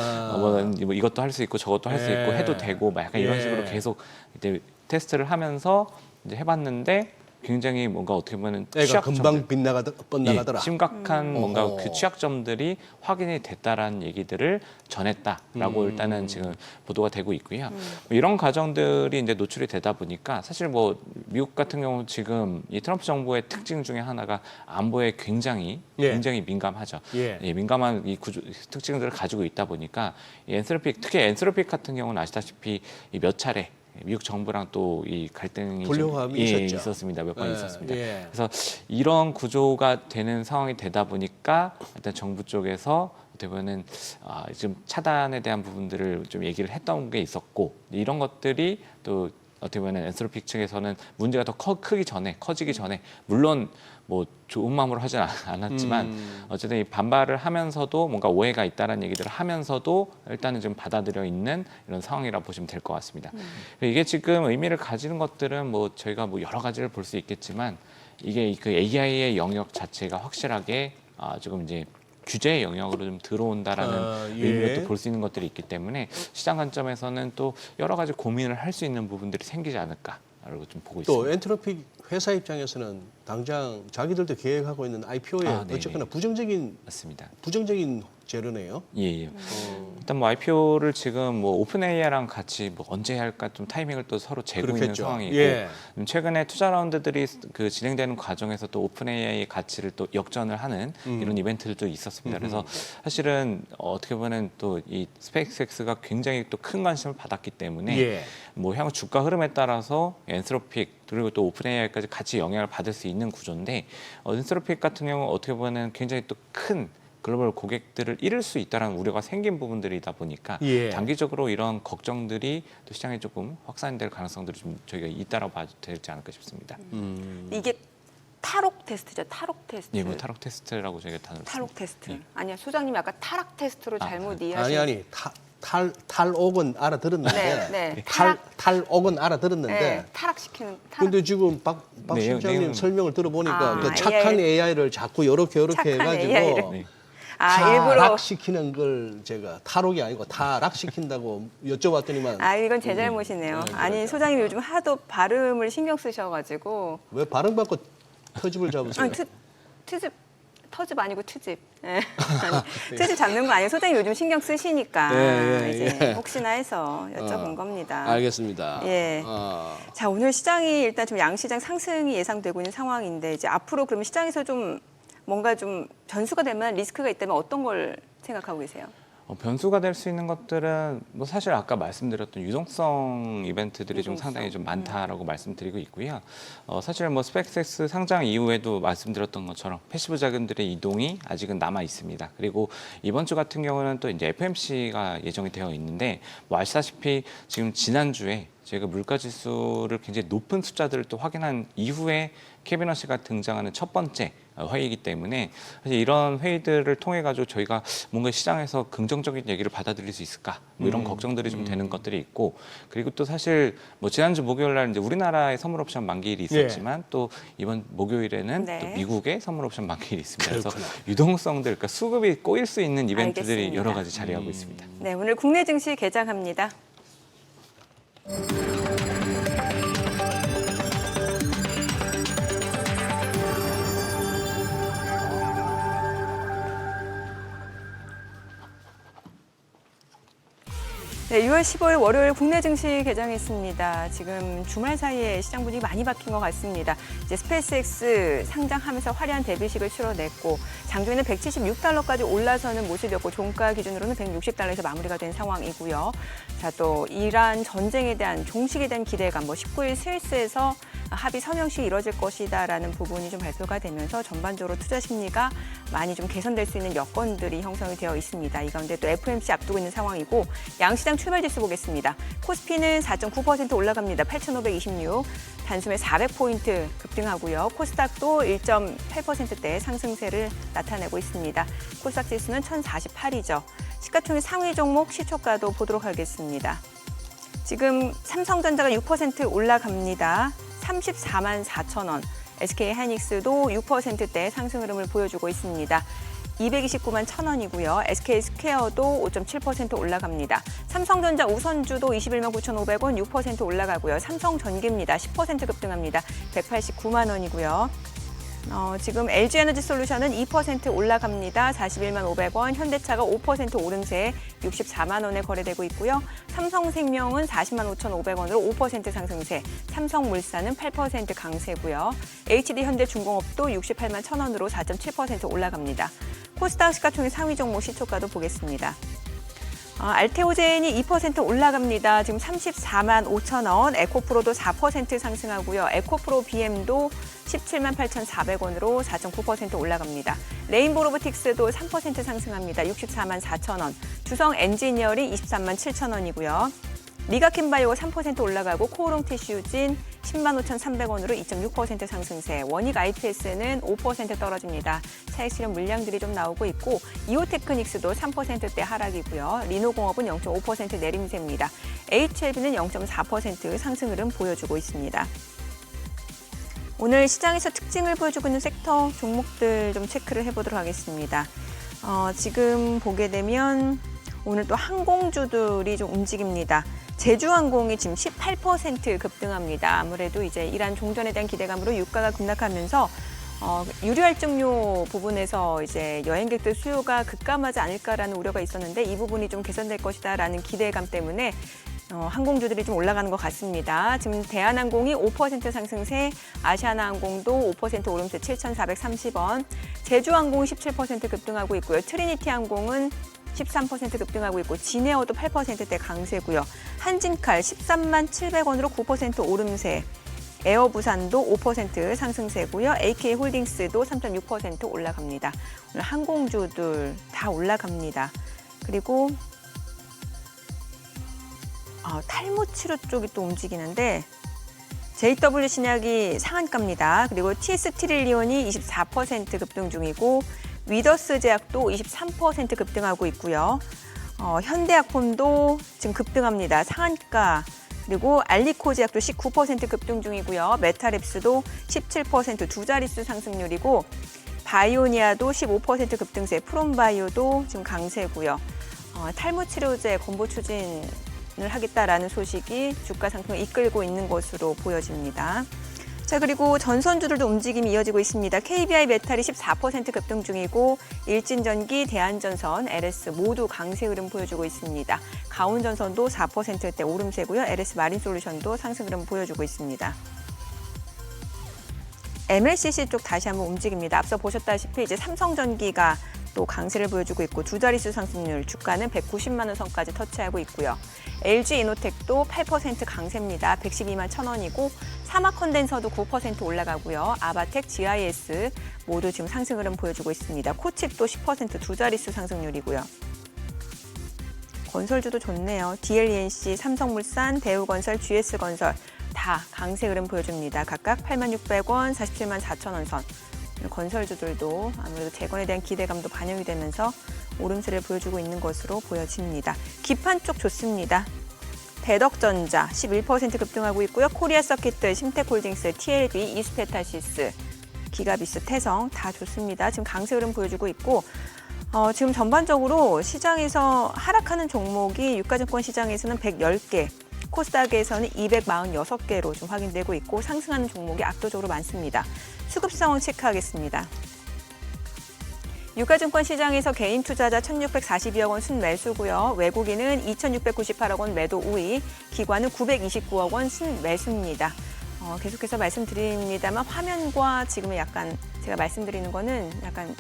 뭐 이것도 할 수 있고 저것도 할 수 있고 예. 해도 되고 막 약간 이런 예. 식으로 계속 이제 테스트를 하면서 이제 해봤는데 굉장히 뭔가 어떻게 보면 애가 금방 빗나가더라. 심각한 뭔가 어허. 그 취약점들이 확인이 됐다라는 얘기들을 전했다라고 일단은 지금 보도가 되고 있고요. 이런 과정들이 이제 노출이 되다 보니까 사실 뭐 미국 같은 경우 지금 이 트럼프 정부의 특징 중에 하나가 안보에 굉장히 민감하죠. 예. 예, 민감한 이 특징들을 가지고 있다 보니까 이 엔스로픽 특히 엔스로픽 같은 경우는 아시다시피 이 몇 차례 미국 정부랑 또 이 갈등이 불협화음이 있었죠. 있었습니다. 몇 번 있었습니다. 예. 그래서 이런 구조가 되는 상황이 되다 보니까 일단 정부 쪽에서 어떻게 보면은 지금 차단에 대한 부분들을 좀 얘기를 했던 게 있었고 이런 것들이 또 어떻게 보면 엔스로픽 측에서는 문제가 더 커지기 전에 물론 뭐 좋은 마음으로 하진 않았지만 어쨌든 이 반발을 하면서도 뭔가 오해가 있다라는 얘기들을 하면서도 일단은 좀 받아들여 있는 이런 상황이라고 보시면 될 것 같습니다. 이게 지금 의미를 가지는 것들은 뭐 저희가 뭐 여러 가지를 볼 수 있겠지만 이게 그 AI의 영역 자체가 확실하게 지금 이제 규제의 영역으로 좀 들어온다라는 예. 의미로 또 볼 수 있는 것들이 있기 때문에 시장 관점에서는 또 여러 가지 고민을 할 수 있는 부분들이 생기지 않을까라고 좀 보고 또 있습니다. 엔트로픽 회사 입장에서는 당장 자기들도 계획하고 있는 IPO에 네네. 어쨌거나 부정적인 맞습니다. 재료네요. 예. 일단 뭐 IPO를 지금 뭐 오픈 AI랑 같이 뭐 언제 할까 좀 타이밍을 또 서로 재고 있는 그렇겠죠. 상황이고 예. 최근에 투자 라운드들이 그 진행되는 과정에서 또 오픈 AI의 가치를 또 역전을 하는 이런 이벤트들도 있었습니다. 그래서 사실은 어떻게 보면 또 이 스페이스X가 굉장히 또 큰 관심을 받았기 때문에 예. 뭐 향후 주가 흐름에 따라서 엔스로픽 그리고 또 오픈 AI까지 같이 영향을 받을 수 있는 구조인데 엔스로픽 같은 경우 어떻게 보면 굉장히 또 큰 글로벌 고객들을 잃을 수 있다는 우려가 생긴 부분들이다 보니까 예. 장기적으로 이런 걱정들이 또 시장에 조금 확산될 가능성들이 좀 저희가 있다라고 봐도 되지 않을까 싶습니다. 이게 탈옥 테스트죠. 탈옥 테스트. 예, 뭐 탈옥 테스트라고 저희가 단어를 탈옥 씁니다. 테스트. 예. 아니야, 소장님이 아까 타락 테스트로 잘못 이해하신. 아니 탈옥은 알아들었는데 네, 네. 탈옥은 알아들었는데 네, 타락시키는. 근데 지금 박 네, 실장님 내용은- 설명을 들어보니까 아, 그 착한 AI를 자꾸 요렇게 착한 해가지고 AI 를. 네. 일부러. 타락시키는 걸 제가 탈옥이 아니고 타락시킨다고 여쭤봤더니만 이건 제 잘못이네요. 아니, 소장님 요즘 하도 발음을 신경 쓰셔가지고. 왜 발음 바꿔 터집을 잡으세요? 아니, 터집 아니고 트집. 예. 아니, 트집 잡는 거 아니에요. 소장님 요즘 신경 쓰시니까 이제 혹시나 해서 여쭤본 겁니다. 알겠습니다. 예. 자, 오늘 시장이 일단 좀 양시장 상승이 예상되고 있는 상황인데 이제 앞으로 그러면 시장에서 좀 뭔가 좀 변수가 될 만한 리스크가 있다면 어떤 걸 생각하고 계세요? 변수가 될 수 있는 것들은 뭐 사실 아까 말씀드렸던 유동성 이벤트들이 좀 상당히 좀 많다라고 말씀드리고 있고요. 사실 뭐 스펙스X 상장 이후에도 말씀드렸던 것처럼 패시브 자금들의 이동이 아직은 남아 있습니다. 그리고 이번 주 같은 경우는 또 이제 FMC가 예정이 되어 있는데 뭐 아시다시피 지금 지난주에 저희가 물가 지수를 굉장히 높은 숫자들을 또 확인한 이후에 케빈 허시가 등장하는 첫 번째 회의이기 때문에 사실 이런 회의들을 통해 가지고 저희가 뭔가 시장에서 긍정적인 얘기를 받아들일 수 있을까 뭐 이런 걱정들이 좀 되는 것들이 있고 그리고 또 사실 뭐 지난주 목요일 날 이제 우리나라의 선물 옵션 만기일이 있었지만 또 이번 목요일에는 네. 또 미국의 선물 옵션 만기일이 있습니다. 그래서 그렇구나. 유동성들 그러니까 수급이 꼬일 수 있는 이벤트들이 알겠습니다. 여러 가지 자리하고 있습니다. 네, 오늘 국내 증시 개장합니다. 네, 6월 15일 월요일 국내 증시 개장했습니다. 지금 주말 사이에 시장 분위기 많이 바뀐 것 같습니다. 이제 스페이스X 상장하면서 화려한 데뷔식을 치러냈고 장중에는 176달러까지 올라서는 모습이었고 종가 기준으로는 160달러에서 마무리가 된 상황이고요. 자, 또 이란 전쟁에 대한 종식에 대한 기대감, 19일 스위스에서 합의 서명식이 이뤄질 것이다라는 부분이 좀 발표가 되면서 전반적으로 투자 심리가 많이 좀 개선될 수 있는 여건들이 형성이 되어 있습니다. 이 가운데 또 FOMC 앞두고 있는 상황이고 양시장 출발 지수 보겠습니다. 코스피는 4.9% 올라갑니다. 8,526. 단숨에 400포인트 급등하고요. 코스닥도 1.8%대 상승세를 나타내고 있습니다. 코스닥 지수는 1,048이죠. 시가총액 상위 종목 시초가도 보도록 하겠습니다. 지금 삼성전자가 6% 올라갑니다. 34만 4천 원. SK하이닉스도 6%대 상승 흐름을 보여주고 있습니다. 229만 1천 원이고요. SK스퀘어도 5.7% 올라갑니다. 삼성전자 우선주도 21만 9,500원 6% 올라가고요. 삼성전기입니다. 10% 급등합니다. 189만 원이고요. 지금 LG에너지솔루션은 2% 올라갑니다. 41만 500원, 현대차가 5% 오름세 64만 원에 거래되고 있고요. 삼성생명은 40만 5,500원으로 5% 상승세, 삼성물산은 8% 강세고요. HD현대중공업도 68만 1,000원으로 4.7% 올라갑니다. 코스닥 시가총액 상위 종목 시초가도 보겠습니다. 알테오젠이 2% 올라갑니다. 지금 34만 5천 원, 에코프로도 4% 상승하고요. 에코프로 BM도 17만 8,400원으로 4.9% 올라갑니다. 레인보 로보틱스도 3% 상승합니다. 64만 4천 원, 주성 엔지니어링 23만 7천 원이고요. 리가킨바이오가 3% 올라가고 코오롱 티슈진 10만 5,300원으로 2.6% 상승세, 원익 IPS는 5% 떨어집니다. 차익 실현 물량들이 좀 나오고 있고 이오테크닉스도 3%대 하락이고요. 리노공업은 0.5% 내림세입니다. HLB는 0.4% 상승 흐름 보여주고 있습니다. 오늘 시장에서 특징을 보여주고 있는 섹터 종목들 좀 체크를 해보도록 하겠습니다. 지금 보게 되면 오늘 또 항공주들이 좀 움직입니다. 제주항공이 지금 18% 급등합니다. 아무래도 이제 이란 종전에 대한 기대감으로 유가가 급락하면서 유류할증료 부분에서 이제 여행객들 수요가 급감하지 않을까라는 우려가 있었는데 이 부분이 좀 개선될 것이다라는 기대감 때문에 항공주들이 좀 올라가는 것 같습니다. 지금 대한항공이 5% 상승세, 아시아나항공도 5% 오름세 7,430원, 제주항공이 17% 급등하고 있고요. 트리니티항공은 13% 급등하고 있고 진에어도 8%대 강세고요. 한진칼 13만 700원으로 9% 오름세, 에어부산도 5% 상승세고요. AK홀딩스도 3.6% 올라갑니다. 오늘 항공주들 다 올라갑니다. 그리고 탈모치료 쪽이 또 움직이는데 JW 신약이 상한가입니다. 그리고 TS 트릴리온이 24% 급등 중이고 위더스 제약도 23% 급등하고 있고요. 현대약품도 지금 급등합니다. 상한가. 그리고 알리코 제약도 19% 급등 중이고요. 메타랩스도 17% 두 자릿수 상승률이고 바이오니아도 15% 급등세, 프롬바이오도 지금 강세고요. 탈모 치료제 권보 추진을 하겠다라는 소식이 주가 상승을 이끌고 있는 것으로 보여집니다. 자, 그리고 전선주들도 움직임이 이어지고 있습니다. KBI 메탈이 14% 급등 중이고 일진전기, 대한전선, LS 모두 강세 흐름 보여주고 있습니다. 가온전선도 4%대 오름세고요. LS 마린솔루션도 상승 흐름 보여주고 있습니다. MLCC 쪽 다시 한번 움직입니다. 앞서 보셨다시피 이제 삼성전기가 또 강세를 보여주고 있고 두 자릿수 상승률, 주가는 190만 원 선까지 터치하고 있고요. LG이노텍도 8% 강세입니다. 112만 1,000원이고 사마컨덴서도 9% 올라가고요. 아바텍, GIS 모두 지금 상승 흐름 보여주고 있습니다. 코칩도 10% 두 자릿수 상승률이고요. 건설주도 좋네요. DLENC, 삼성물산, 대우건설, GS건설 다 강세 흐름 보여줍니다. 각각 86,600원, 474만 4,000원 선. 건설주들도 아무래도 재건에 대한 기대감도 반영이 되면서 오름세를 보여주고 있는 것으로 보여집니다. 기판 쪽 좋습니다. 대덕전자 11% 급등하고 있고요. 코리아서킷들, 심텍홀딩스, TLB, 이스페타시스, 기가비스, 태성 다 좋습니다. 지금 강세 흐름 보여주고 있고 지금 전반적으로 시장에서 하락하는 종목이 유가증권 시장에서는 110개, 코스닥에서는 246개로 좀 확인되고 있고 상승하는 종목이 압도적으로 많습니다. 수급 상황 체크하겠습니다. 유가증권 시장에서 개인 투자자 1,642억 원 순매수고요. 외국인은 2,698억 원 매도 우위, 기관은 929억 원 순매수입니다. 계속해서 말씀드립니다만 화면과 지금의 약간 제가 말씀드리는 거는 약간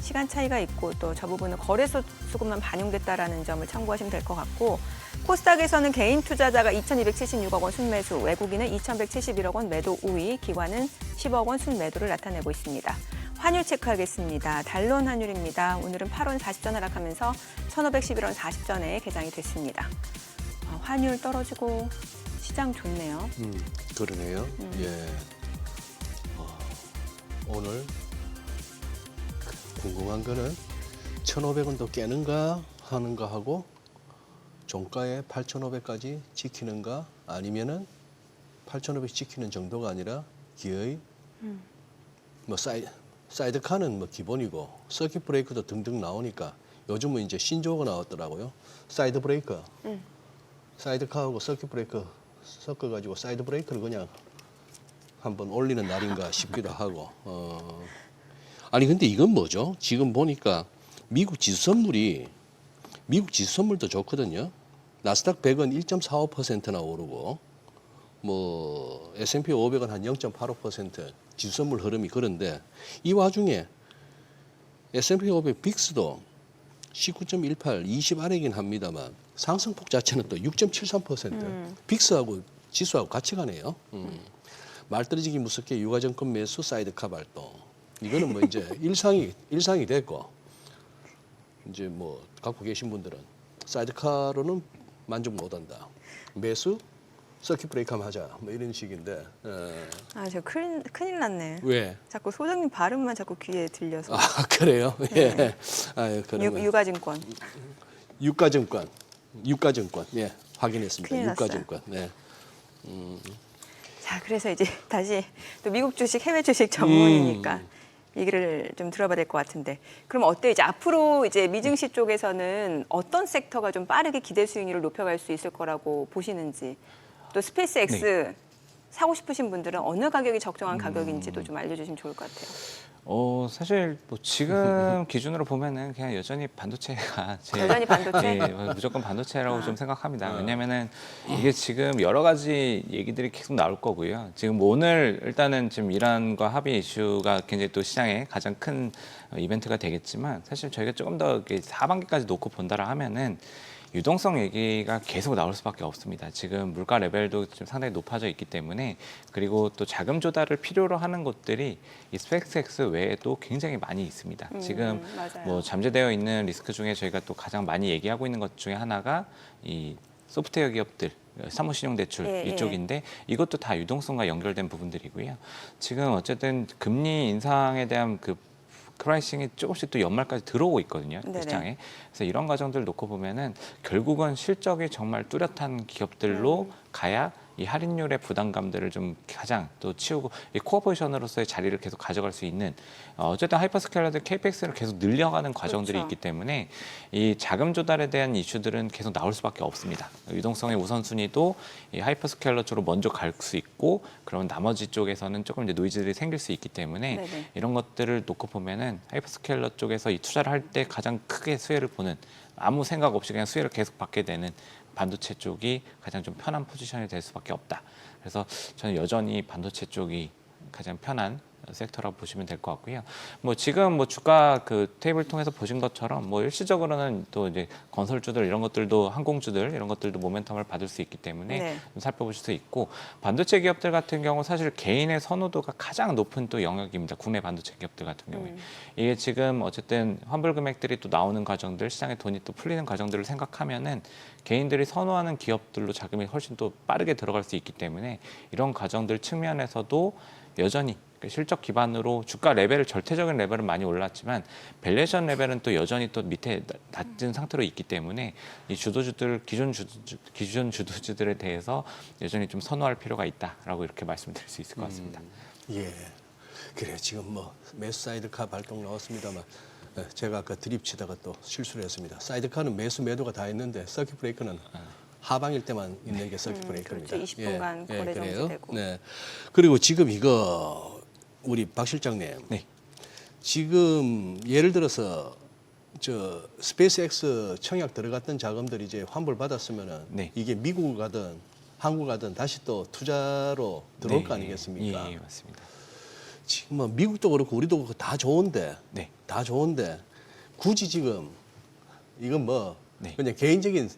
시간 차이가 있고 또 저 부분은 거래소 수급만 반영됐다라는 점을 참고하시면 될 것 같고 코스닥에서는 개인 투자자가 2,276억 원 순매수, 외국인은 2,171억 원 매도 우위, 기관은 10억 원 순매도를 나타내고 있습니다. 환율 체크하겠습니다. 달론 환율입니다. 오늘은 8원 40전 하락하면서 1,511원 40전에 개장이 됐습니다. 환율 떨어지고 시장 좋네요. 그러네요. 예. 오늘 궁금한 거는 1,500원도 깨는가 하는가 하고 종가에 8,500까지 지키는가 아니면은 8,500 지키는 정도가 아니라 기어이 뭐 사이드카는 뭐 기본이고 서킷 브레이크도 등등 나오니까 요즘은 이제 신조어가 나왔더라고요. 사이드 브레이크. 사이드카하고 서킷 브레이크 섞어가지고 사이드 브레이크를 그냥 한번 올리는 날인가 싶기도 하고. 아니 근데 이건 뭐죠? 지금 보니까 미국 지수 선물도 좋거든요. 나스닥 100은 1.45%나 오르고 뭐 S&P 500은 한 0.85% 지수 선물 흐름이 그런데 이 와중에 S&P 500 빅스도 19.18, 20 아래긴 합니다만 상승폭 자체는 또 6.73%. 빅스하고 지수하고 같이 가네요. 말 떨어지기 무섭게 유가증권 매수 사이드카 발동. 이거는 뭐 이제 일상이 됐고 이제 뭐 갖고 계신 분들은 사이드카로는 만족 못한다. 매수 서킷 브레이크 하면 하자. 뭐 이런 식인데. 저 큰일 났네. 왜? 자꾸 소장님 발음만 자꾸 귀에 들려서. 그래요? 예. 네. 그러면 유가증권. 유가증권. 예. 확인했습니다. 큰일 났어요. 유가증권. 네. 자, 그래서 이제 다시 또 미국 주식, 해외 주식 전문이니까 얘기를 좀 들어봐야 될 것 같은데. 그럼 어때? 이제 앞으로 이제 미증시 쪽에서는 어떤 섹터가 좀 빠르게 기대 수익률을 높여갈 수 있을 거라고 보시는지. 또 스페이스X 사고 싶으신 분들은 어느 가격이 적정한 가격인지도 좀 알려주시면 좋을 것 같아요. 사실 뭐 지금 기준으로 보면은 그냥 여전히 반도체가 여전히 반도체? 예, 무조건 반도체라고 좀 생각합니다. 왜냐면은 이게 지금 여러 가지 얘기들이 계속 나올 거고요. 지금 오늘 일단은 지금 이란과 합의 이슈가 굉장히 또 시장에 가장 큰 이벤트가 되겠지만 사실 저희가 조금 더 하반기까지 놓고 본다라 하면은 유동성 얘기가 계속 나올 수밖에 없습니다. 지금 물가 레벨도 지금 상당히 높아져 있기 때문에 그리고 또 자금 조달을 필요로 하는 곳들이 이 스펙스X 외에도 굉장히 많이 있습니다. 지금 맞아요. 뭐 잠재되어 있는 리스크 중에 저희가 또 가장 많이 얘기하고 있는 것 중에 하나가 이 소프트웨어 기업들 사무신용대출 예, 이쪽인데 이것도 다 유동성과 연결된 부분들이고요. 지금 어쨌든 금리 인상에 대한 그 프라이싱이 조금씩 또 연말까지 들어오고 있거든요. 네네. 시장에. 그래서 이런 과정들 놓고 보면은 결국은 실적이 정말 뚜렷한 기업들로 가야 이 할인율의 부담감들을 좀 가장 또 치우고 이 코어 포지션으로서의 자리를 계속 가져갈 수 있는 어쨌든 하이퍼스케일러들 KPX를 계속 늘려가는 과정들이 그렇죠. 있기 때문에 이 자금 조달에 대한 이슈들은 계속 나올 수밖에 없습니다. 유동성의 우선순위도 이 하이퍼스케일러 쪽으로 먼저 갈 수 있고 그러면 나머지 쪽에서는 조금 이제 노이즈들이 생길 수 있기 때문에 네네. 이런 것들을 놓고 보면은 하이퍼스케일러 쪽에서 이 투자를 할 때 가장 크게 수혜를 보는 아무 생각 없이 그냥 수혜를 계속 받게 되는 반도체 쪽이 가장 좀 편한 포지션이 될 수밖에 없다. 그래서 저는 여전히 반도체 쪽이 가장 편한 섹터라고 보시면 될 것 같고요. 뭐 지금 뭐 주가 그 테이블 통해서 보신 것처럼 뭐 일시적으로는 또 이제 건설주들 이런 것들도 항공주들 이런 것들도 모멘텀을 받을 수 있기 때문에 네. 좀 살펴보실 수 있고 반도체 기업들 같은 경우 사실 개인의 선호도가 가장 높은 또 영역입니다. 국내 반도체 기업들 같은 경우에 이게 지금 어쨌든 환불 금액들이 또 나오는 과정들 시장에 돈이 또 풀리는 과정들을 생각하면은 개인들이 선호하는 기업들로 자금이 훨씬 또 빠르게 들어갈 수 있기 때문에 이런 과정들 측면에서도 여전히 실적 기반으로 주가 레벨을 절대적인 레벨은 많이 올랐지만 밸류에이션 레벨은 또 여전히 또 밑에 낮은 상태로 있기 때문에 이 주도주들 기존 주도주들에 대해서 여전히 좀 선호할 필요가 있다라고 이렇게 말씀드릴 수 있을 것 같습니다. 예. 그래 지금 뭐 매수 사이드카 발동 나왔습니다만 제가 아까 드립 치다가 또 실수를 했습니다. 사이드카는 매수 매도가 다 있는데 서킷 브레이크는 하방일 때만 있는 게 서킷 브레이크입니다. 그렇죠. 20분간 거래 그래요. 정지되고. 네. 그리고 지금 이거 우리 박 실장님. 네. 지금 예를 들어서 저 스페이스X 청약 들어갔던 자금들이 이제 환불 받았으면은 네. 이게 미국 가든 한국 가든 다시 또 투자로 들어올 거 아니겠습니까? 예, 맞습니다. 지금 뭐 미국도 그렇고 우리도 그렇고 다 좋은데, 네. 다 좋은데 굳이 지금 이건 뭐 네. 그냥 개인적인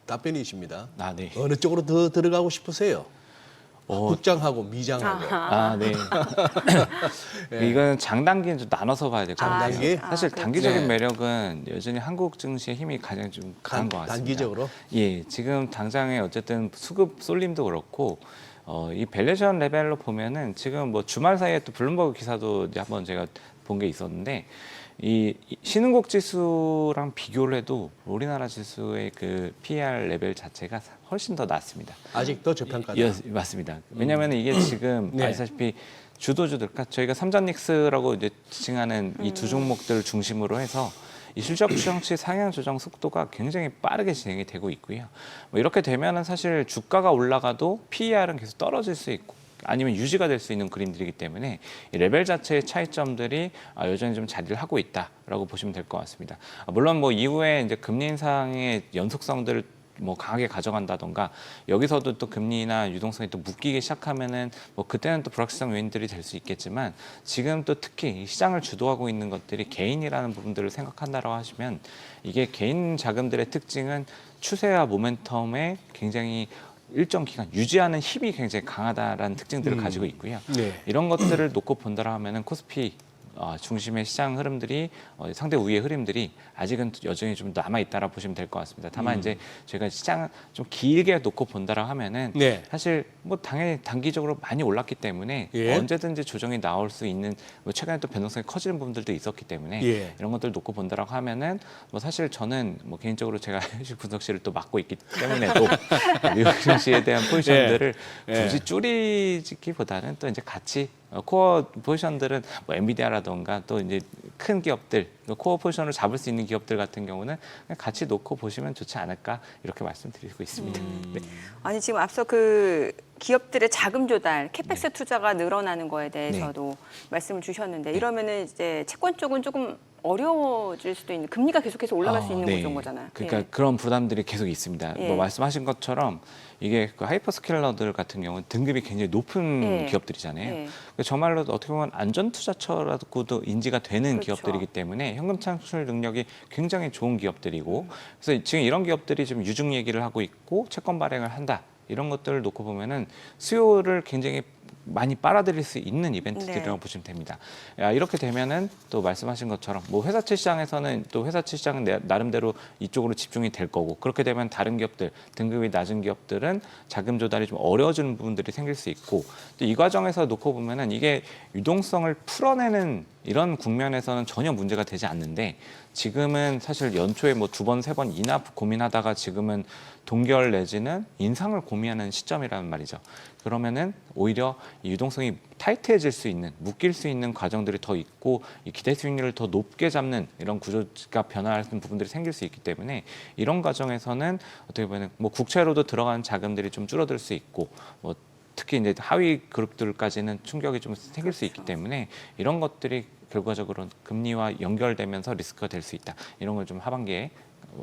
답변이십니다. 아, 네. 어느 쪽으로 더 들어가고 싶으세요? 어, 국장하고 미장하고. 아, 네. 이건 장단기는 좀 나눠서 봐야 될 것 같아요. 장단기? 사실 그렇죠. 단기적인 네. 매력은 여전히 한국 증시의 힘이 가장 좀 강한 것 같습니다. 단기적으로? 예, 지금 당장에 어쨌든 수급 쏠림도 그렇고 이 밸류에이션 레벨로 보면은 지금 뭐 주말 사이에 또 블룸버그 기사도 이제 한번 제가 본 게 있었는데 이 신흥국 지수랑 비교를 해도 우리나라 지수의 그 PER 레벨 자체가 훨씬 더 낮습니다. 아직 더 저평가다. 예, 맞습니다. 왜냐하면 이게 지금 네. 아시다시피 주도주들, 그러니까 저희가 삼전닉스라고 이제 지칭하는 이 두 종목들을 중심으로 해서 이 실적 추정치 상향 조정 속도가 굉장히 빠르게 진행이 되고 있고요. 뭐 이렇게 되면은 사실 주가가 올라가도 PER은 계속 떨어질 수 있고. 아니면 유지가 될 수 있는 그림들이기 때문에 이 레벨 자체의 차이점들이 여전히 좀 자리를 하고 있다라고 보시면 될 것 같습니다. 물론 뭐 이후에 이제 금리 인상의 연속성들을 뭐 강하게 가져간다던가 여기서도 또 금리나 유동성이 또 묶이기 시작하면은 뭐 그때는 또 불확실성 요인들이 될 수 있겠지만 지금 또 특히 이 시장을 주도하고 있는 것들이 개인이라는 부분들을 생각한다라고 하시면 이게 개인 자금들의 특징은 추세와 모멘텀에 굉장히 일정 기간 유지하는 힘이 굉장히 강하다라는 특징들을 가지고 있고요. 네. 이런 것들을 놓고 본다라 하면은 코스피 중심의 시장 흐름들이 상대 우위의 흐름들이 아직은 여전히 좀 남아 있다라 보시면 될 것 같습니다. 다만 이제 저희가 시장 좀 길게 놓고 본다라 하면은 네. 사실 뭐 당연히 단기적으로 많이 올랐기 때문에 예. 언제든지 조정이 나올 수 있는 뭐 최근에 또 변동성이 커지는 부분들도 있었기 때문에 예. 이런 것들 놓고 본다라고 하면은 뭐 사실 저는 뭐 개인적으로 제가 현실 분석실을 또 맡고 있기 때문에도 미국 증시에 대한 포지션들을 예. 굳이 줄이기보다는 또 이제 같이 코어 포지션들은 뭐 엔비디아라던가 또 이제 큰 기업들 코어 포지션을 잡을 수 있는 기업들 같은 경우는 그냥 같이 놓고 보시면 좋지 않을까 이렇게 말씀드리고 있습니다. 네. 아니 지금 앞서 그 기업들의 자금 조달, 캐펙스 투자가 늘어나는 거에 대해서도 말씀을 주셨는데 이러면은 이제 채권 쪽은 조금 어려워질 수도 있는 금리가 계속해서 올라갈 수 있는 네. 구조인 거잖아요. 그러니까 예. 그런 부담들이 계속 있습니다. 예. 뭐 말씀하신 것처럼 이게 그 하이퍼스케일러들 같은 경우는 등급이 굉장히 높은 예. 기업들이잖아요. 예. 정말로 어떻게 보면 안전투자처라고도 인지가 되는 그렇죠. 기업들이기 때문에 현금 창출 능력이 굉장히 좋은 기업들이고 그래서 지금 이런 기업들이 지금 유증 얘기를 하고 있고 채권 발행을 한다. 이런 것들을 놓고 보면은 수요를 굉장히 많이 빨아들일 수 있는 이벤트들이라고 보시면 됩니다. 이렇게 되면은 또 말씀하신 것처럼 뭐 회사채 시장에서는 또 회사채 시장은 나름대로 이쪽으로 집중이 될 거고 그렇게 되면 다른 기업들 등급이 낮은 기업들은 자금 조달이 좀 어려워지는 부분들이 생길 수 있고 또 이 과정에서 놓고 보면은 이게 유동성을 풀어내는 이런 국면에서는 전혀 문제가 되지 않는데 지금은 사실 연초에 뭐 2번, 3번 인하 고민하다가 지금은 동결 내지는 인상을 고민하는 시점이라는 말이죠. 그러면은 오히려 이 유동성이 타이트해질 수 있는, 묶일 수 있는 과정들이 더 있고 이 기대 수익률을 더 높게 잡는 이런 구조가 변화하는 부분들이 생길 수 있기 때문에 이런 과정에서는 어떻게 보면 뭐 국채로도 들어가는 자금들이 좀 줄어들 수 있고 뭐 특히 이제 하위 그룹들까지는 충격이 좀 생길 수 있기 때문에 이런 것들이 결과적으로 금리와 연결되면서 리스크가 될 수 있다. 이런 걸 좀 하반기에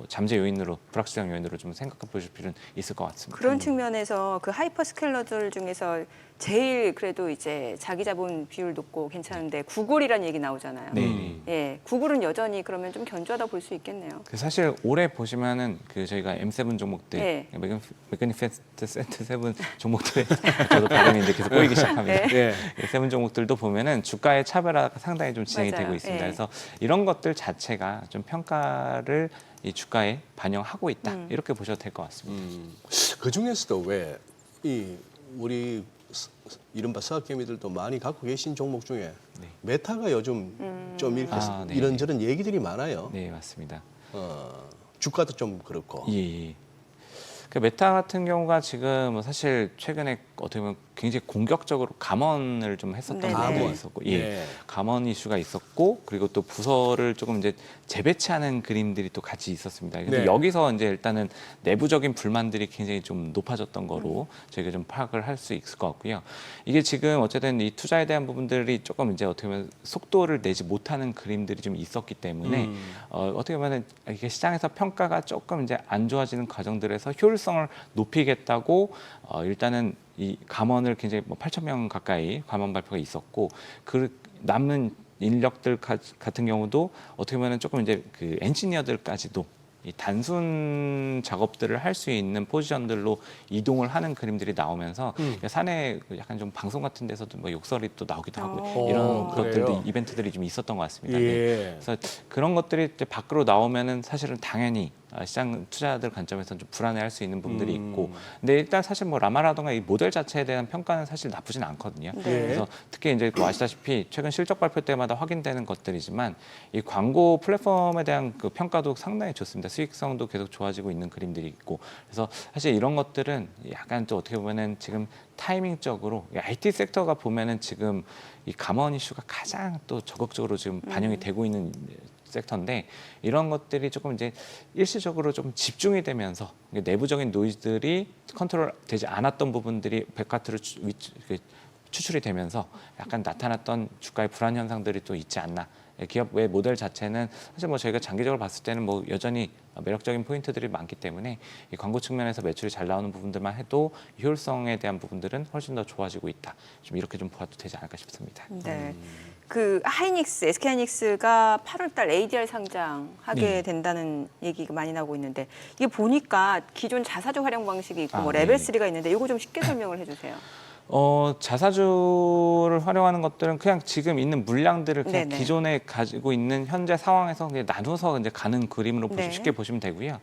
잠재 요인으로 불확실한 요인으로 좀 생각해 보실 필요는 있을 것 같습니다. 그런 측면에서 그 하이퍼스케일러들 중에서 제일 그래도 이제 자기 자본 비율 높고 괜찮은데 구글이라는 얘기 나오잖아요. 네. 예, 구글은 여전히 그러면 좀 견조하다 볼 수 있겠네요. 사실 올해 보시면은 그 저희가 M7 종목들, 네. 매그니피센트 세트 7 종목들 저도 발음이 이제 계속 꼬이기 시작합니다. 네. 7 종목들도 보면은 주가의 차별화가 상당히 좀 진행이 맞아요. 되고 있습니다. 네. 그래서 이런 것들 자체가 좀 평가를 이 주가에 반영하고 있다 이렇게 보셔도 될 것 같습니다. 그 중에서도 왜 이 우리 이른바 서학개미들도 많이 갖고 계신 종목 중에 네. 메타가 요즘 좀 이렇게 네. 이런저런 얘기들이 많아요. 네, 맞습니다. 주가도 좀 그렇고. 예. 그 메타 같은 경우가 지금 사실 최근에 어떻게 보면 굉장히 공격적으로 감원을 좀 했었던 네네. 부분이 감원. 있었고, 네. 감원 이슈가 있었고, 그리고 또 부서를 조금 이제 재배치하는 그림들이 또 같이 있었습니다. 근데 네. 여기서 이제 일단은 내부적인 불만들이 굉장히 좀 높아졌던 거로 저희가 좀 파악을 할 수 있을 것 같고요. 이게 지금 어쨌든 이 투자에 대한 부분들이 조금 이제 어떻게 보면 속도를 내지 못하는 그림들이 좀 있었기 때문에 어떻게 보면 이게 시장에서 평가가 조금 이제 안 좋아지는 과정들에서 효율성을 높이겠다고 일단은 이 감원을 굉장히 뭐 8,000명 가까이 감원 발표가 있었고 그 남는 인력들 같은 경우도 어떻게 보면 조금 이제 그 엔지니어들까지도 이 단순 작업들을 할 수 있는 포지션들로 이동을 하는 그림들이 나오면서 사내 약간 좀 방송 같은 데서도 뭐 욕설이 또 나오기도 하고 이런 그래요? 것들도 이벤트들이 좀 있었던 것 같습니다. 예. 그래서 그런 것들이 이제 밖으로 나오면은 사실은 당연히 시장 투자자들 관점에서는 좀 불안해할 수 있는 부분들이 있고, 근데 일단 사실 뭐 라마라던가 이 모델 자체에 대한 평가는 사실 나쁘진 않거든요. 네. 그래서 특히 이제 뭐 아시다시피 최근 실적 발표 때마다 확인되는 것들이지만 이 광고 플랫폼에 대한 그 평가도 상당히 좋습니다. 수익성도 계속 좋아지고 있는 그림들이 있고, 그래서 사실 이런 것들은 약간 또 어떻게 보면은 지금 타이밍적으로 IT 섹터가 보면은 지금 이 감원 이슈가 가장 또 적극적으로 지금 반영이 되고 있는 섹터인데 이런 것들이 조금 이제 일시적으로 좀 집중이 되면서 내부적인 노이즈들이 컨트롤되지 않았던 부분들이 백화트로 추출이 되면서 약간 나타났던 주가의 불안 현상들이 또 있지 않나. 기업의 모델 자체는 사실 뭐 저희가 장기적으로 봤을 때는 뭐 여전히 매력적인 포인트들이 많기 때문에 이 광고 측면에서 매출이 잘 나오는 부분들만 해도 효율성에 대한 부분들은 훨씬 더 좋아지고 있다. 좀 이렇게 좀 봐도 되지 않을까 싶습니다. 네. 그 하이닉스, SK하이닉스가 8월달 ADR 상장하게 네. 된다는 얘기가 많이 나오고 있는데 이게 보니까 기존 자사주 활용 방식이 있고 뭐 네. 레벨 3가 있는데 이거 좀 쉽게 설명을 해주세요. 자사주를 활용하는 것들은 그냥 지금 있는 물량들을 그냥 네네. 기존에 가지고 있는 현재 상황에서 그냥 나눠서 이제 가는 그림으로 네. 쉽게 보시면 되고요.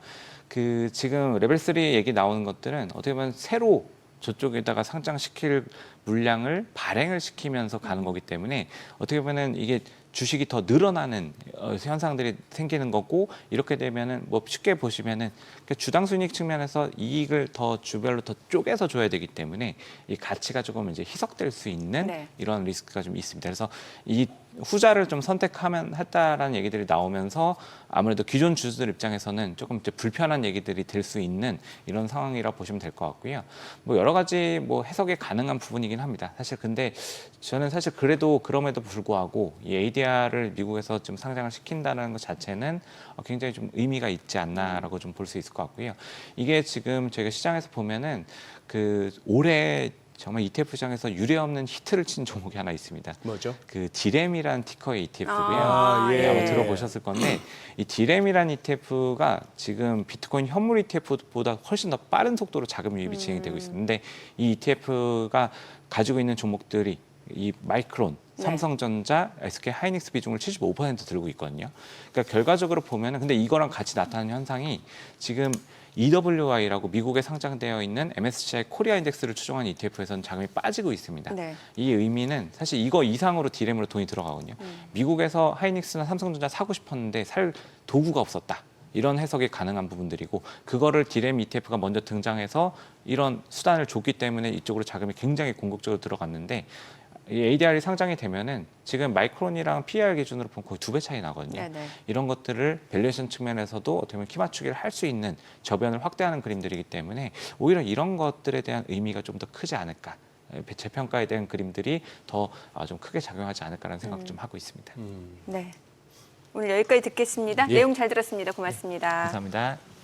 그 지금 레벨 3 얘기 나오는 것들은 어떻게 보면 새로 저쪽에다가 상장시킬 물량을 발행을 시키면서 가는 거기 때문에 어떻게 보면은 이게 주식이 더 늘어나는 현상들이 생기는 거고 이렇게 되면은 뭐 쉽게 보시면은 주당 순이익 측면에서 이익을 더 주별로 더 쪼개서 줘야 되기 때문에 이 가치가 조금 이제 희석될 수 있는 네. 이런 리스크가 좀 있습니다. 그래서 이 후자를 좀 선택하면 했다라는 얘기들이 나오면서 아무래도 기존 주주들 입장에서는 조금 이제 불편한 얘기들이 될 수 있는 이런 상황이라 보시면 될 것 같고요. 뭐 여러 가지 뭐 해석이 가능한 부분이긴 합니다. 사실 근데 저는 사실 그래도 그럼에도 불구하고 이 ADR을 미국에서 좀 상장을 시킨다는 것 자체는 굉장히 좀 의미가 있지 않나라고 좀 볼 수 있을 것 같고요. 이게 지금 저희가 시장에서 보면은 그 올해 정말 ETF 시장에서 유례없는 히트를 친 종목이 하나 있습니다. 뭐죠? 그 디램이라는 티커의 ETF고요. 아, 예. 네, 아마 들어보셨을 건데 이 디램이라는 ETF가 지금 비트코인 현물 ETF보다 훨씬 더 빠른 속도로 자금 유입이 진행되고 있는데 이 ETF가 가지고 있는 종목들이 이 마이크론, 네. 삼성전자, SK 하이닉스 비중을 75% 들고 있거든요. 그러니까 결과적으로 보면은 근데 이거랑 같이 나타나는 현상이 지금 EWI라고 미국에 상장되어 있는 MSCI 코리아 인덱스를 추종하는 ETF에서는 자금이 빠지고 있습니다. 네. 이 의미는 사실 이거 이상으로 디램으로 돈이 들어가거든요. 미국에서 하이닉스나 삼성전자 사고 싶었는데 살 도구가 없었다. 이런 해석이 가능한 부분들이고 그거를 디램 ETF가 먼저 등장해서 이런 수단을 줬기 때문에 이쪽으로 자금이 굉장히 공격적으로 들어갔는데 이 ADR이 상장이 되면은 지금 마이크론이랑 PER 기준으로 보면 거의 2배 차이 나거든요. 네네. 이런 것들을 밸류에이션 측면에서도 어떻게 보면 키 맞추기를 할 수 있는 저변을 확대하는 그림들이기 때문에 오히려 이런 것들에 대한 의미가 좀 더 크지 않을까. 재평가에 대한 그림들이 더 좀 크게 작용하지 않을까라는 생각 좀 하고 있습니다. 네. 오늘 여기까지 듣겠습니다. 예. 내용 잘 들었습니다. 고맙습니다. 감사합니다.